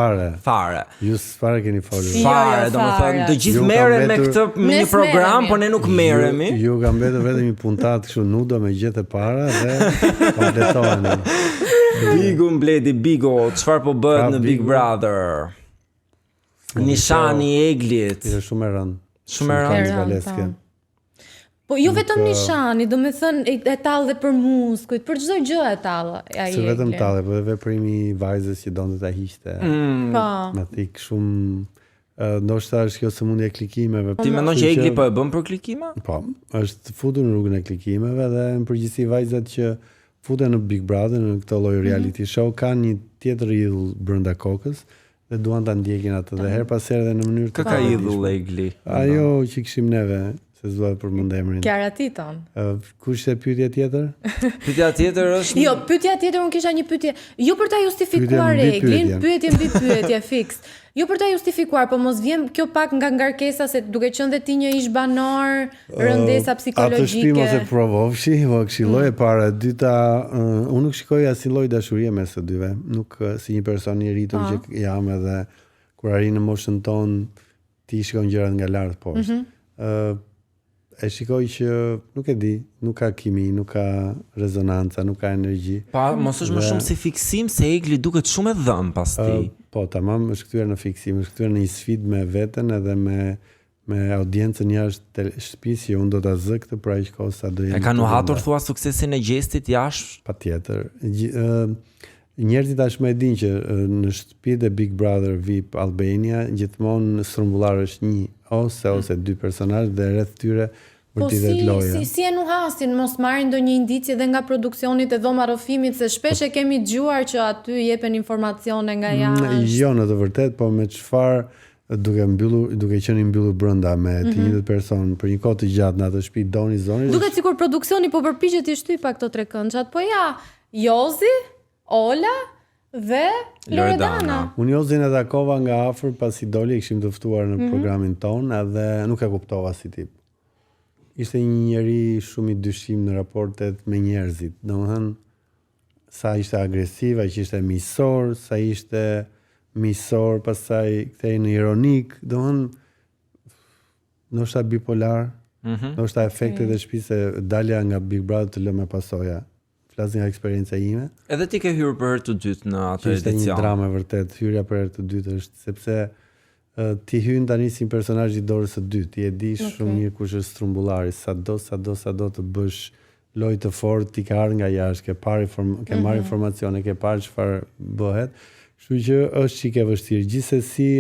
Fare. Ju s'fare keni folur. Fare, domethënë të gjithë merren me këtë me një program, po ne nuk merremi. Ju ka mbetur vetëm një puntat kështu nudo me gjetë para dhe kompletohen. Bigun Bledi, Bigo, çfarë po bëhet në Big Brother? Nishani i Eglit. Është shumë e rëndë. Shumë e rëndë. Po jo vetëm nishani, do me thënë e tallë dhe për muskujt, për çdo gjë e tallë. Se vetëm tallë, po dhe veprimi i vajzës që donte ta hiqte. Po. Me thik shumë ndoshta është kjo sëmundje e klikimeve. Ti mendon që Egli po e bën për klikime? Po, është futur në rrugën e klikimeve dhe në përgjithësi vajzat që futen në Big Brother, në këtë lloj reality show, kanë një tjetër idhull brenda kokës dhe duan ta ndjekin atë dhe her pas here dhe në mënyrë të ka idhull Egli. Ajo që kishim neve. Se zua për mund emrin. Kiara Titon. Kush është pyetja tjetër? Pyetja tjetër është... Jo, pyetja tjetër unë kisha një pyetje. Jo për ta justifikuar Eglin, pyetje mbi pyetje fiks. Jo për ta justifikuar, po mos vjen kjo pak nga ngarkesa se duke qenë dhe ti një ish banor, rëndesa psikologjike. Atë shpi mos e provofshi, po këshilloj e para, dyta, unë nuk shikoj asnjë lloj dashurie mes të dyve. Nuk si një person i rritur që jam edhe kur arrin në moshën tonë, ti shikon gjërat nga lart poshtë. E shikoj që nuk e di, nuk ka kimi, nuk ka rezonanca, nuk ka energji. Pa, mos është më shumë si fiksim se Egli duket shumë e dhëm pas ti. Po, tamam, është kthyer në fiksim, është kthyer në një sfidë me veten edhe me audiencën jashtë shtëpisë që unë do ta zë këtë për aq kohë sa do jemi. E kanë nuhatur thua suksesin e gjestit jashtë? Patjetër. Njerëzit tashmë e dinë që në shtëpitë e Big Brother VIP Albania gjithmonë strumbullari është një ose dy personazhe dhe rreth tyre vërtetë loja. Si e nuhasin, mos marrin ndonjë indicie dhe nga produksioni e dhoma rrofimit se shpesh e kemi dëgjuar që aty jepen informacione nga jashtë. Jo, në të vërtetë, po me çfarë duke qenë i mbyllur brenda me të njëjtët person për një kohë të gjatë në atë shtëpi doni zoni. Duket sikur produksioni po përpiqet të shtyjë pak këto tre këngçat, po ja, Jozi, Ola dhe Loredana. Unë Jozin e takova nga afër pasi doli, kishim të ftuar në programin ton, edhe nuk e kuptova si tip. Ishte një njeri shumë i dyshim në raportet me njerëzit. Domethënë, sa ishte agresiv, ai ishte miqësor, sa ishte miqësor, pastaj kthej në ironik, domethënë ndoshta bipolar, ndoshta efektet e shtëpisë dalja nga Big Brother të lë me pasoja. Flasin nga eksperjenca ime. Edhe ti ke hyrë për herë të dytë në atë edicion. Ishte një dramë vërtet. Hyrja për herë të dytë është sepse ti hyn tani si personazh i dorës së dytë, ti e di shumë mirë kush është Strumbullari, sado të bësh lojë të fortë, ti ke ardhur nga jashtë, ke marrë informacione, ke parë çfarë bëhet. Kështu që është çike vështirë. Gjithsesi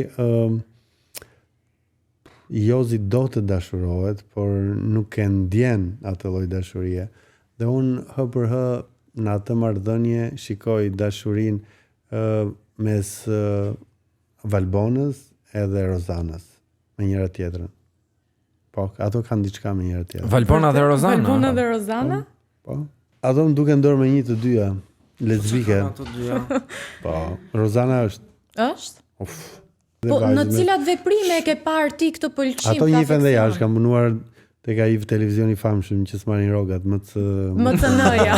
Jozi do të dashurohet, por nuk e ndjen atë lloj dashurie. Dhe unë hë për hë në atë marrëdhënie shikoj dashurinë mes Valbonës edhe Rozanës me njëra tjetrën. Po, ato kanë diçka me njëra tjetrën. Valbona dhe Rozana? Valbona dhe Rozana? Po. Ato më duken dorë me një të dyja, lesbike. Ato dyja. Po, Rozana është. Është? Uf. Po, në cilat veprime e ke parë ti këtë pëlqim? Ato njifen dhe jashtë, kam punuar tek ai televizioni famshëm që s'marrin rogat, MCN-ja.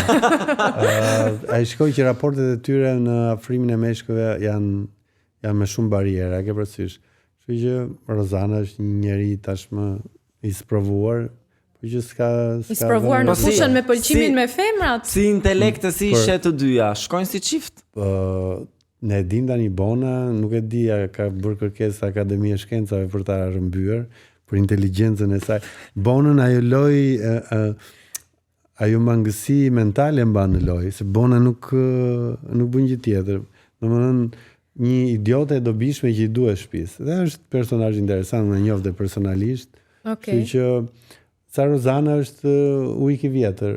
Ai shkoi që raportet e tyre në afrimin e meshkujve janë me shumë bariera, ke parasysh. Kështu që Rozana është një njeri tashmë i sprovuar, por që s'ka i sprovuar në fushën me pëlqimin me femrat. Si intelekt si ishe të dyja, shkojnë si çift? Ne dim tani Bona, nuk e di a ka bërë kërkesë Akademia e Shkencave për ta rrëmbyer për inteligjencën e saj. Bonën ajo mangësi mentale mban në lojë, se Bona nuk bën gjë tjetër. Domethënë një idiote e dobishme që i duhet shtëpisë. Dhe është personazh interesant, më njoh dhe personalisht. Okej. Kështu që sa Rozana është ujk i vjetër,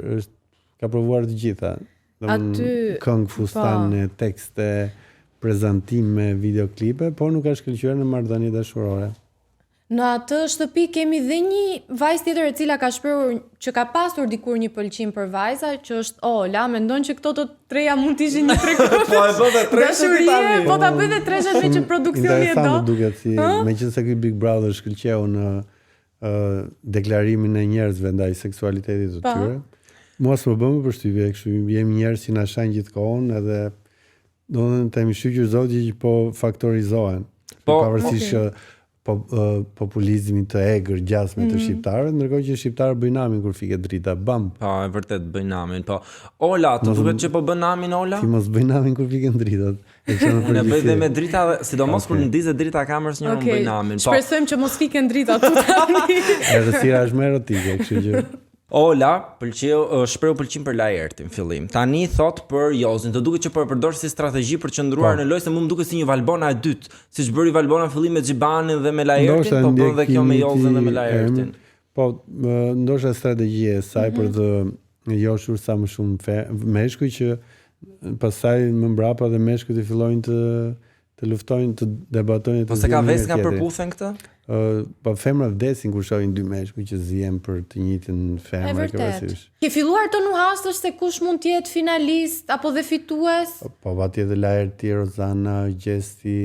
ka provuar të gjitha. Këngë, fustane, tekste, prezantime, videoklipe, por nuk ka shkëlqyer në marrëdhënie dashurore. Në atë shtëpi kemi dhe një vajzë tjetër e cila ka shprehur që ka pasur dikur një pëlqim për vajza, që është Ola, mendon që këto të treja mund të ishin një tregoti. Po e bë dhe treshet tani. Po ta bëj dhe treshet me që produksioni e do. Interesant duket si, meqense ky Big Brother shkëlqeu në deklarimin e njerëzve ndaj seksualitetit të tyre. Mua s'më bën përshtypje, kështu jemi njerëz që na shajnë gjithkohon edhe domethënë tani shqyqur zoti që po faktorizohen. Pavarësisht populizmit të egër gjasme të shqiptarëve, ndërkohë që shqiptarët bëjnë namin kur fiket drita, bam. Po, e vërtet bëjnë namin, po. Ola, të duket që po bën namin Ola? Ti mos bëj namin kur fiken dritat. Unë bëj dhe me drita, sidomos kur ndizet drita kamerës një bëj namin. Shpresojmë që mos fiken drita tu tani. Errësira është më erotike, kështu që Ola shpreu pëlqim për Laertin fillim. Tani thot për Jozin, të duket që po e përdor si strategji për qëndruar në lojë, se mua më duket si një Valbona e dytë, siç bëri Valbona fillim me Xhibanin dhe me Laertin, po bën dhe kjo me Jozin dhe me Laertin. Po, ndoshta strategjia e saj për të njohur sa më shumë meshkuj që pastaj më mbrapa dhe meshkujt të fillojnë të luftojnë, të debatojnë. Po se ka vesh nga përputhen këtë? Po femra vdesin kur shohin dy meshkuj që zihen për të njëjtën femër kësaj. Ke filluar të nuhastësh se kush mund të jetë finalist apo dhe fitues? Po patjetër Laerti, Rozana, Gjesti,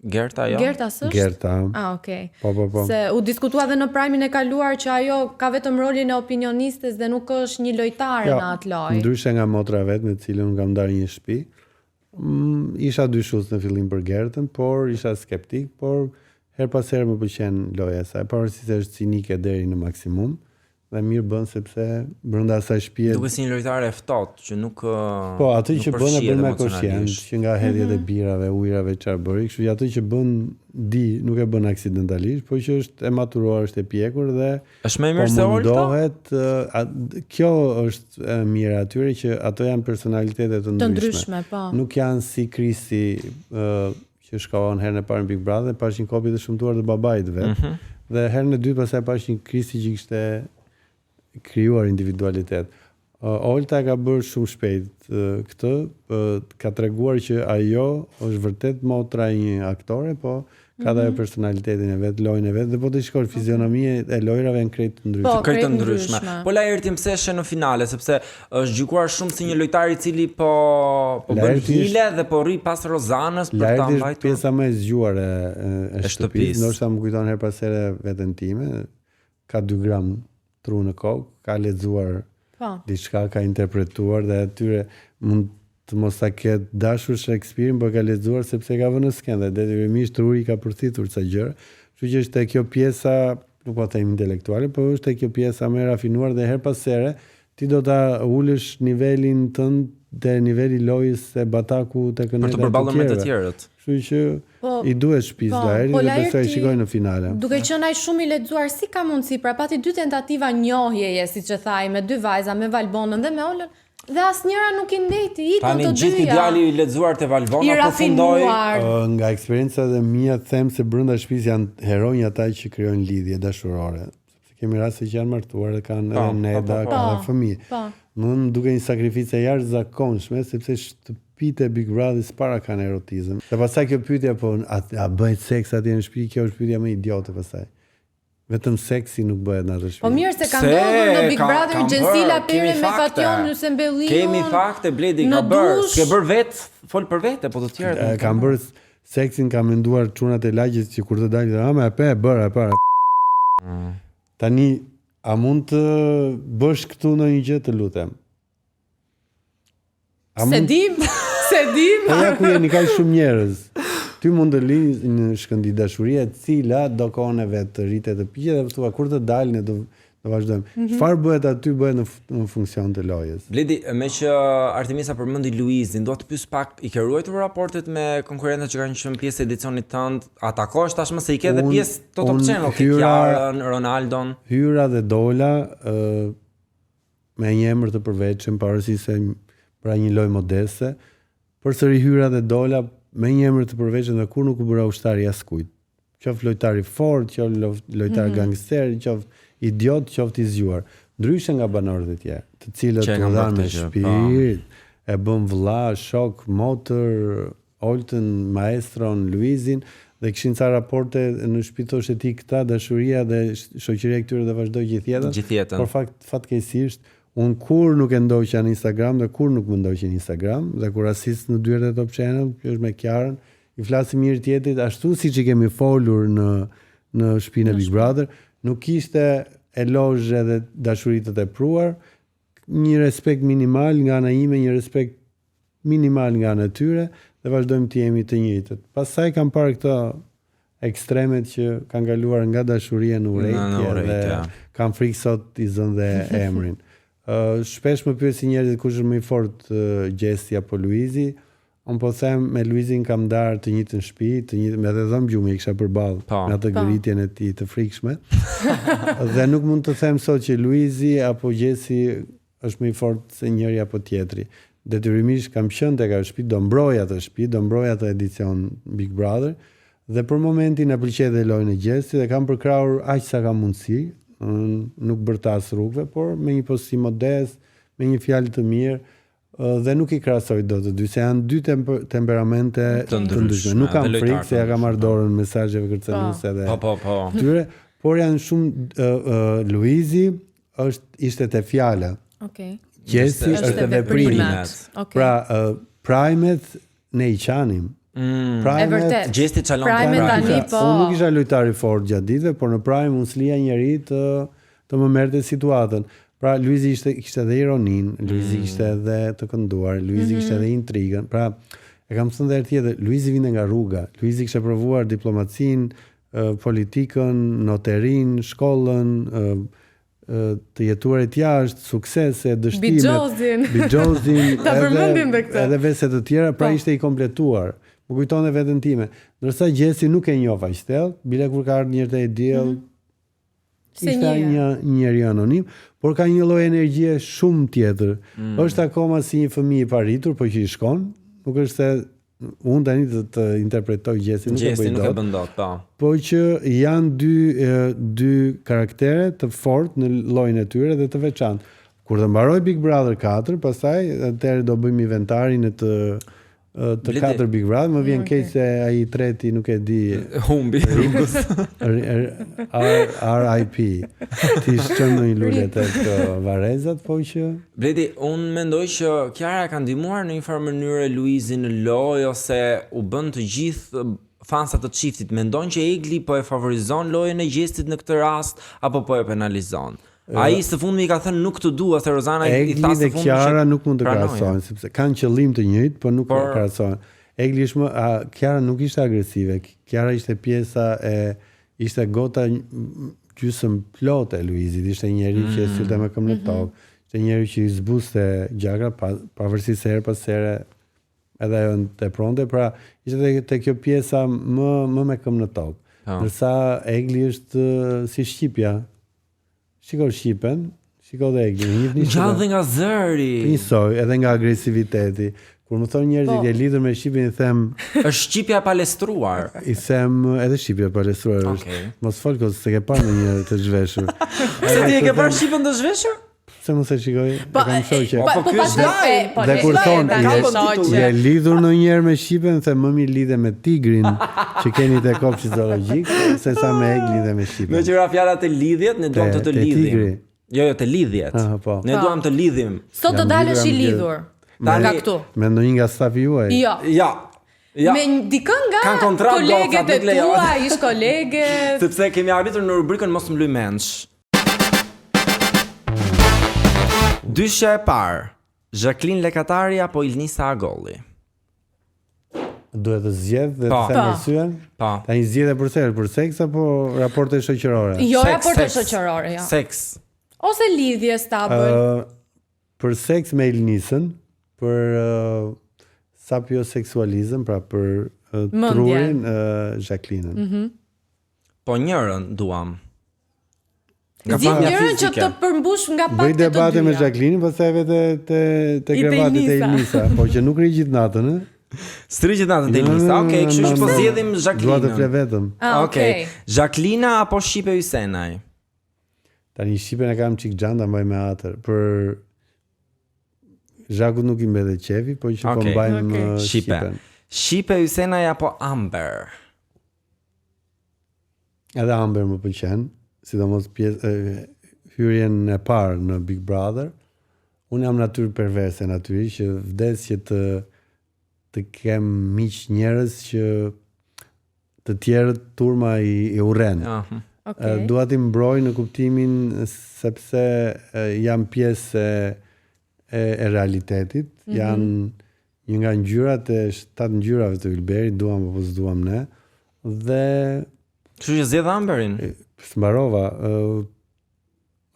Gerta jo? Gerta s'është? Gerta. Okay. Po. Se u diskutua dhe në Prime-in e kaluar që ajo ka vetëm rolin e opinionistes dhe nuk është një lojtare në atë lojë. Ndryshe nga motra vet me cilën unë kam ndarë një shtëpi. Isha dyshues në fillim për Gertën, por isha skeptik, por her pas here më pëlqen loja e saj, pavarësisht se është cinike deri në maksimum. Dhe mirë bën sepse brenda asaj shtëpie duket si një lojtare e ftohtë që nuk po atë që bën e bën me koshient, që nga hedhjet e birave, ujrave çfarë bëri, kështu që atë që bën nuk e bën aksidentalisht, por që është e maturuar, është e pjekur dhe është më mirë se Olta. Kjo është e mirë atyre që ato janë personalitete të ndryshme. Po. Nuk janë si Krisi që shkon herën e parë në Big Brother, pash një kopje të shëmtuar të babait vet. Dhe herën e dytë pastaj pash një Krisi që kishte krijuar individualitet. Olta ka bërë shumë shpejt këtë, ka treguar që ajo është vërtet motra e një aktore, po ka dhe personalitetin e vet, lojën e vet, dhe po të shikosh fizionomia e lojrave në krejt të ndryshme. Krejt të ndryshme. Po Laerti pse është në finale, sepse është gjykuar shumë si një lojtar i cili po bën hile dhe po rri pas Rozanës për ta mbajtur. Laerti është pjesa më e zgjuar e shtëpisë. Ndoshta më kujton her pas here veten time, ka 2 gram tru në kokë, ka lexuar diçka, ka interpretuar dhe atyre mund të mos ta ketë dashur Shakespeare, por ka lexuar sepse ka vënë në skenë dhe detyrimisht truri ka përthitur ca gjëra. Kështu që është kjo pjesa, nuk po them intelektuale, por është kjo pjesa më e rafinuar dhe her pas here ti do ta ulësh nivelin tënd te niveli lojës se Bataku te këneta të përballur me të tjerët. Kështu që i duhet shtëpisë Laeri dhe besoj shikoj në finale. Duke qenë ai shumë i lexuar, si ka mundësi pra pati 2 tentativa njohjeje, siç e thaj, me 2 vajza, me Valbonën dhe me Olën, dhe asnjëra nuk i ndeti, itën të dyja. Gjithë ideali i lexuar te Valbona përfundoi. Nga eksperiencat e mia them se brenda shtëpisë janë heronj ata që krijojnë lidhje dashurore. Sepse kemi raste që janë martuar dhe kanë edhe neda, kanë fëmijë. Më duke një sakrificë e jashtëzakonshme sepse shtëpitë e Big Brother para kanë erotizëm. Dhe pastaj kjo pyetja po a bëhet seks atje në shtëpi, kjo është pyetja më idiote pastaj. Vetëm seksi nuk bëhet në atë shtëpi. Po mirë se ka ndodhur në Big Brother Gjensila Pere me Fation ose Mbellion. Kemi fakte, Bledi ka bërë. S'ke bërë vetë, fol për vete, po të tjerët. Kam bërë seksin, kam menduar çunat e lagjit që kur të dalin, më e bëra para. Tani a mund të bësh këtu ndonjë gjë, të lutem? Se dim. Ja ku jeni kaq shumë njerëz. Ty mund të linjë në shkëndi dashurie e cila do kohën e vet të rritet të piqet dhe thua kur të dalin do vazhdojmë. Çfarë bëhet aty bëhet në funksion të lojës. Bledi, me që Artemisa përmendi Luizin, dua të pyes pak, i ke ruajtur raportet me konkurrentët që kanë qenë pjesë e edicionit tënd? A takosh tashmë se i ke edhe pjesë të Top Channel, Kiarën, Ronaldon? Hyra dhe dola me një emër të përveçëm, pavarësisht se pra një lojë modeste, përsëri hyra dhe dola me një emër të përveçëm dhe kur nuk u bëra ushtari askujt. Qoftë lojtari fort, qoftë lojtar gangster, qoftë idiot, qoftë i zgjuar. Ndryshe nga banorët e tjerë, të cilët u dhanë me shpirt, e bën vëlla, shok, motër, Oltën, maestron, Luizin, dhe kishin ca raporte në shtëpi thoshte ti këta dashuria dhe shoqëria e këtyre do vazhdoj gjithjetën. Por fatkeqësisht unë kur nuk e ndoqja në Instagram dhe kur nuk më ndoqja në Instagram dhe kur asist në dyert e Top Channel, që është me Kiarën, i flasim mirë tjetrit, ashtu siç i kemi folur në shtëpinë e Big Brother, nuk ishte elozhe dhe dashuri të tepruar, një respekt minimal nga ana ime, një respekt minimal nga ana e tyre dhe vazhdojmë të jemi të njëjtët. Pastaj kam parë këto ekstremet që kanë kaluar nga dashuria në urrejtje dhe kanë frikë sot i zënë dhe emrin. Shpesh më pyesin njerëzit kush është më i fortë, Gjesti apo Luizi. Unë po them me Luizin kam ndarë të njëjtën shtëpi, të njëjtën me edhe dhëm gjumë i kisha përballë me atë gëritjen e tij të frikshme. Dhe nuk mund të them sot që Luizi apo Gjesi është më i fortë se njëri apo tjetri. Detyrimisht kam qenë tek ajo shtëpi, do mbroj atë shtëpi, do mbroj atë edicion Big Brother dhe për momentin e pëlqej dhe lojën e Gjestit dhe kam përkrahur aq sa kam mundësi. Nuk bërtas rrugëve, por me një postim modest, me një fjalë të mirë dhe nuk i krahasoj dot të dy, se janë dy temperamente të ndryshme. Nuk kam frikë se ja kam marrë dorën mesazheve kërcënuese dhe tyre, por janë shumë Luizi ishte te fjala. Gjesi është te veprimet. Pra, primet ne i qanim. Primet, Gjesti çalon tani po. Unë nuk isha lojtar i fortë gjatë ditëve, por në prime unë s'lija njëri të më merrte situatën. Pra Luizi kishte edhe ironin, Luizi kishte edhe të kënduar, Luizi kishte edhe intrigën. Pra e kam thënë edhe tjetër, Luizi vinte nga rruga. Luizi kishte provuar diplomacinë, politikën, noterin, shkollën, të jetuarit jashtë, suksese, dështimet, Bigjozin, edhe vese të tjera, pra ishte i kompletuar. Më kujton e vetën time. Ndërsa Gjesi nuk e njoh aq thellë, bile kur ka ardhur një herë te diell, ishte një njeri anonim, por ka një lloj energjie shumë tjetër. Është akoma si një fëmijë i paritur, po që i shkon, nuk është se unë tani të interpretoj Gjesi, nuk e bën dot, po që janë dy karaktere të fortë në llojin e tyre dhe të veçantë. Kur të mbaroj Big Brother 4, pastaj atëherë do bëjmë inventarin e të 4 Big Brother, më vjen keq se ai treti nuk e di humbi RIP. Ti shkon në një lule tek Varezat, po që Bledi, unë mendoj që Kiara ka ndihmuar në një farë mënyrë Luizin në lojë ose u bën të gjithë fansat të çiftit mendojnë që Egli po e favorizon lojën e Gjestit në këtë rast apo po e penalizon. Ai së fundmi i ka thënë nuk të dua se Rozana i tha së fundmi. Kiara nuk mund të krahasohen sepse kanë qëllim të njëjtë, por nuk krahasohen. Egli është Kiara nuk ishte agresive. Kiara ishte pjesa ishte gota gjysmë plotë e Luizit, ishte njëri që sylte me këmbë në tokë. Ishte njeri që i zbuste gjakra, pavarësisht se her pas here edhe ajo të pronte, pra ishte te kjo pjesa më me këmbë në tokë. Ndërsa Egli është si shqipja. Shiko shqipen, shiko dhe Egli. Gjallë dhe nga zëri. Njësoj, edhe nga agresiviteti. Kur më thonë njerëzit e lidhur me Shqipin, i them... është Shqipja palestruar. I them edhe Shqipja palestruar është. Mos folko, se ke parë në një të zhveshur. Se ti e ke parë Shqipën të zhveshur? Se mos e shikoj, e kam shoqe. Po ky është lajm. Dhe kur thonë, je lidhur ndonjëherë me Shqipen, them më mirë lidhe me tigrin që keni te kopshti zoologjik, se sa me Eglin dhe me Shqipen. Me qëra fjalat e lidhjet, ne duam të lidhim. Jo, të lidhjet. Ne duam të lidhim. Sot do dalësh i lidhur. Nga këtu. Me ndonjë nga stafi juaj? Jo. Me dikën nga koleget e tua, ish koleget. Sepse kemi arritur në rubrikën Mos më luj mendsh. Dyshja e parë, Jacqueline Lekatari apo Ilnisa Agolli? Duhet të zgjedh dhe të them arsyen? Tani zgjedhë për seks apo raporte shoqërore? Jo, raporte shoqërore, jo. Seks. Ose lidhje stabël. Për seks me Ilnisën, për sapioseksualizëm, pra për trurin Jacqueline. Po njërën duam. Njërën që të përmbush nga pak të të dyja. Bëj debate me Jacqueline, pastaj vetë te krevatit e Ilnisa, po që nuk ri gjithë natën, S'ri gjithë natën te Ilnisa. Okej, kështu që po zgjedhim Jacqueline. Dua të fle vetëm. Okej. Jacqueline apo Shqipe Ysenaj? Tani Shqipen e kam çik xhanda mbaj me atër. Për Zhakut nuk i mbete qefi, po që po mbajmë Shqipen. Shqipe Ysenaj apo Amber? Edhe Amber më pëlqen, sidomos hyrjen e parë në Big Brother. Unë jam natyrë perverse, natyrisht që vdes që të kem miq njerëz që të tjerët turma i urren. Dua t'i mbroj në kuptimin sepse jam pjesë e realitetit, janë një nga ngjyrat e 7 ngjyrave të Ylberit, duam apo s'duam ne, dhe kështu që zgjedh Amberin. S'mbarova,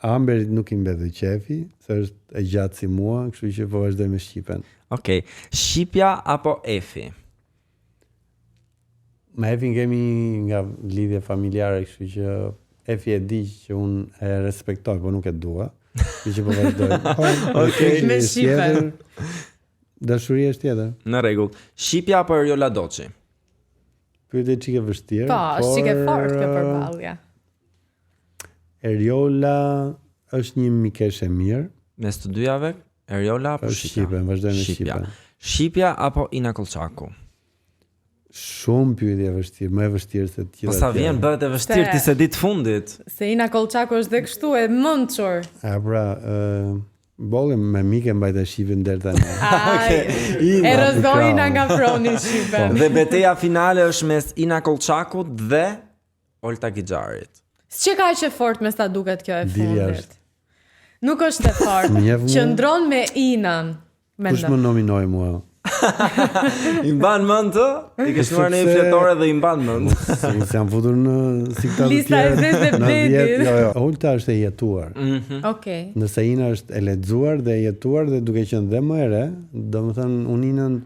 Amberit nuk i mbete qefi, se është e gjatë si mua, kështu që po vazhdoj me Shqipen. Okej, Shqipja apo Efi? Me Efin kemi nga lidhje familjare, kështu që Efi e di që unë e respektoj, po nuk e dua. Kështu që po vazhdoj. Okej, me Shqipen. Dashuria është tjetër. Në rregull. Shqipja apo Eriola Doçi? Pyetje çike vështirë. Po, çike fort kjo përballje. Eriola është një mikeshe mirë. Mes të dyjave, Eriola apo Shqipen, vazhdoj me Shqipen. Shqipja apo Ina Kolçaku? Shumë pyetje vështirë, më e vështirë se të tjera. Po sa vjen bëhet e vështirë ti se ditë fundit. Se Ina Kolçaku është dhe kështu e mençur. Pra, bolle me mike mbajta Shqipen deri tani. E rëzdoj Ina nga froni Shqipen. Dhe betejë finale është mes Ina Kolçakut dhe Olta Gixharit. S'çe ka që fort me sa duket kjo e fundit. Nuk është e fort. Qëndron me Inën. Kush më nominoi mua? I mban mend të? I ke shkuar në fletore dhe i mban mend. Si jam futur në sikta të lista e zezë e Bledit. Jo, Olta është e jetuar. Okej. Nëse Ina është e lexuar dhe e jetuar dhe duke qenë dhe më e re, domethënë unë Inën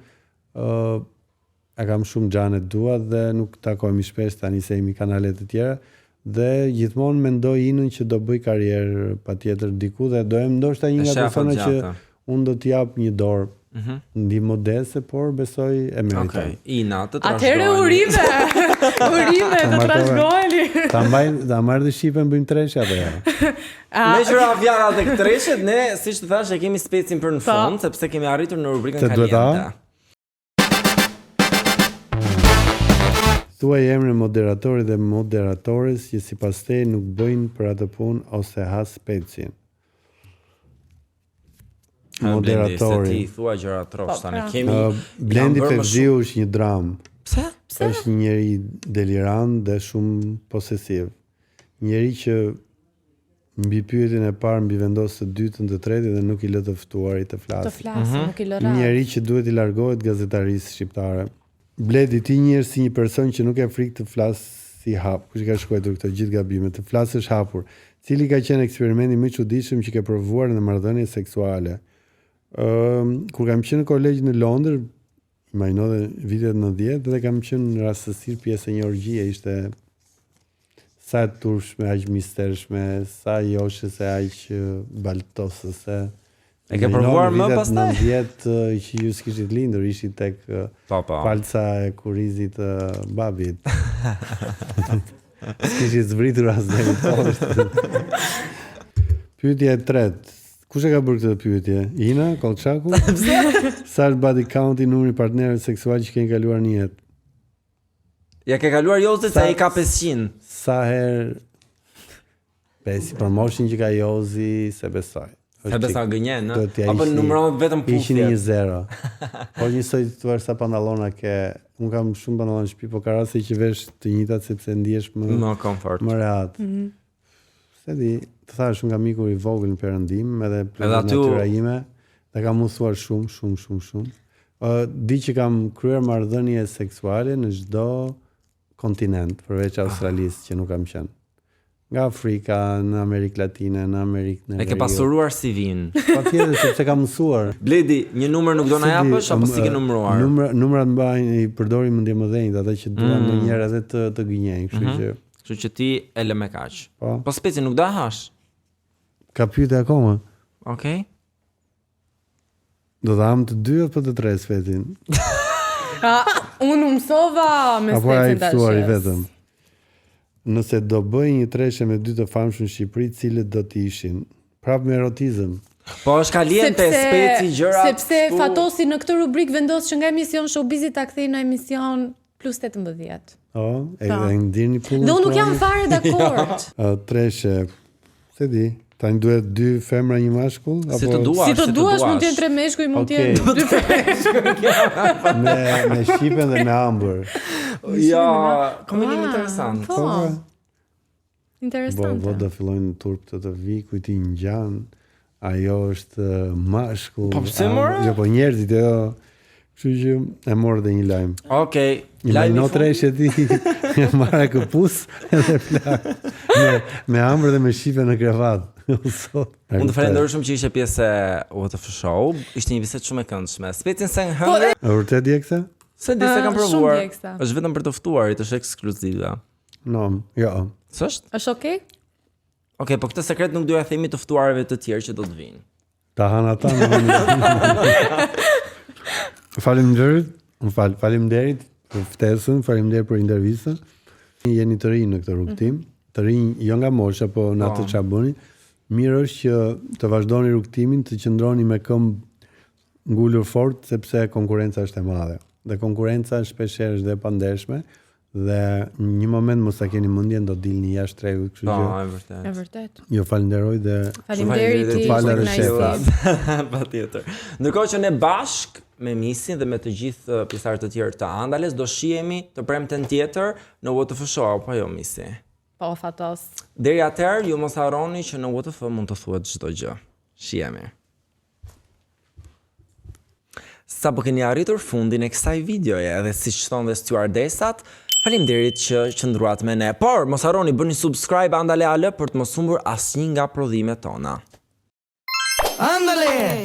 e kam shumë xhane dua dhe nuk takohemi shpesh, tani se jemi kanale të tjera. Dhe gjithmonë mendoj Inën që do bëj karrierë patjetër diku dhe do em ndoshta një nga persona që unë do t'i jap një dorë. Ndihmë modeste, por besoj e meriton. Okej, Ina, të trashëgojeni. Atëherë urime të trashëgojeni. Ta marrë dhe Shqipen bëjmë treshe apo jo? Me qëra fjarat e treshet, ne, siç të thash, e kemi specin për në fund, sepse kemi arritur në rubrikën Kaliente. Thuaj emrin moderatorit dhe moderatores që sipas teje nuk bëjnë për atë punë ose has specin. Moderatori. Ti thua gjëra trosh tani. Kemi Blendi Fevziu është një dram. Pse? Është një njeri delirant dhe shumë posesiv. Njeri që mbi pyetjen e parë mbi vendos të dytën, të tretë dhe nuk i lë të ftuarit të flasë. Të flasë, nuk i lë. Njeri që duhet i largohet gazetarisë shqiptare. Bledi ti njërë si një person që nuk e frikë të flasë si hap, kush ka shkruar këto gjithë gabimet, të flasësh hapur. Cili ka qenë eksperimenti më i çuditshëm që ke provuar në marrëdhënie seksuale? Kur kam qenë në kolegj në Londër, imagjino dhe vitet 90 dhe kam qenë rastësisht pjesë e një orgjie, ishte sa turshme, aq mistershme, sa joshëse, aq baltosëse. E ke provuar më pastaj? Në 90 që ju s'kishit lindur, ishit tek palca e kurizit të babit. S'kishit zbritur as deri poshtë. Pyetja e tretë. Kush e ka bërë këtë pyetje? Ina, Kolçaku? Sa është body counti, numri partnerëve seksual që keni kaluar në jetë? Ja ke kaluar Jozi se ai ka 500. Sa herë pesi promotion që ka Jozi, se besoj. Se besoj gënjen, apo numëron vetëm pufjet. 110. Po njësoj të vërë sa pantallona ke. Unë kam shumë pantallona në shtëpi, po ka raste që vesh të njëjtat sepse ndihesh më komfort. Më rehat. Se di, të thash, unë kam mikur i vogël në perëndim, edhe natyra ime, dhe kam mësuar shumë. Di që kam kryer marrëdhënie seksuale në çdo kontinent, përveç Australisë që nuk kam qenë. Nga Afrika, në Amerikë Latine, në Amerikë. E ke pasuruar CV-n. Patjetër, sepse kam mësuar. Bledi, një numër nuk do na japësh apo si ke numëruar? Numrat mbajnë i përdorim në mëdhenjt, ata që duan ndonjëherë edhe të gënjejnë, kështu që ti e lë me kaq. Po speci nuk do hash. Ka pyetje akoma? Okej. Do të ham të dy apo të tre spetin? Unë mësova me spetin tash. Vetëm. Nëse do bëj një treshe me dy të famshëm në Shqipëri, cilët do të ishin? Prapë me erotizëm. Po është kaliente speci gjëra. Sepse Fatosi në këtë rubrik vendos që nga emision Showbizit ta kthej në emision plus 18. E ndini pullën. Do nuk jam fare dakord. Treshe, se di. Tani duhet dy femra një mashkull? Si të duash, mund të jenë tre meshkuj, mund të jenë dy meshkuj. Me shqipen dhe me ambër. Ja, komedim interesant. Po. Interesant. Po do fillojnë turp të vi, kujti ngjan. Ajo është mashkull. Po pse more? Jo, po njerëzit kështu që e morë dhe një lajm. Okej. Lajmi no treshe ti marrë këpus edhe flak. Me ambër dhe me shipe në krevat. Unë të falenderoj shumë që ishe pjesë e WTF Show. Ishte një bisedë shumë e këndshme. Specin se në hëngër. E vërtet di e këta? Se di se kam provuar. Është vetëm për të ftuarit, është ekskluzive. No, jo. S'është? Është okay? Okej, po këtë sekret nuk doja themi të ftuarëve të tjerë që do të vinë. Ta han ata. Faleminderit për ftesën, faleminderit për intervistën. Jeni të rinj në këtë rrugtim, të rinj jo nga mosha, po në atë çfarë bëni. Mirë është që të vazhdoni rrugtimin, të qëndroni me këmbë ngulur fort sepse konkurenca është e madhe. Dhe konkurenca shpeshherë është e pandershme dhe në një moment mos ta keni mendjen do dilni jashtë tregut, kështu që. Është vërtet. Ju falenderoj dhe faleminderit falë shefat. Patjetër. Ndërkohë që ne bashk me Misin dhe me të gjithë pjesëtarët të tjerë të Andales do shihemi të premten tjetër në WTF Show, apo jo Misi? Po, Fatos. Deri atëherë ju mos harroni që në WTF mund të thuhet çdo gjë. Shihemi. Sa po keni arritur fundin e kësaj videoje dhe siç thonë dhe stewardesat, faleminderit që qëndruat me ne. Por mos harroni bëni subscribe Andale Ale për të mos humbur asnjë nga prodhimet tona. Andale!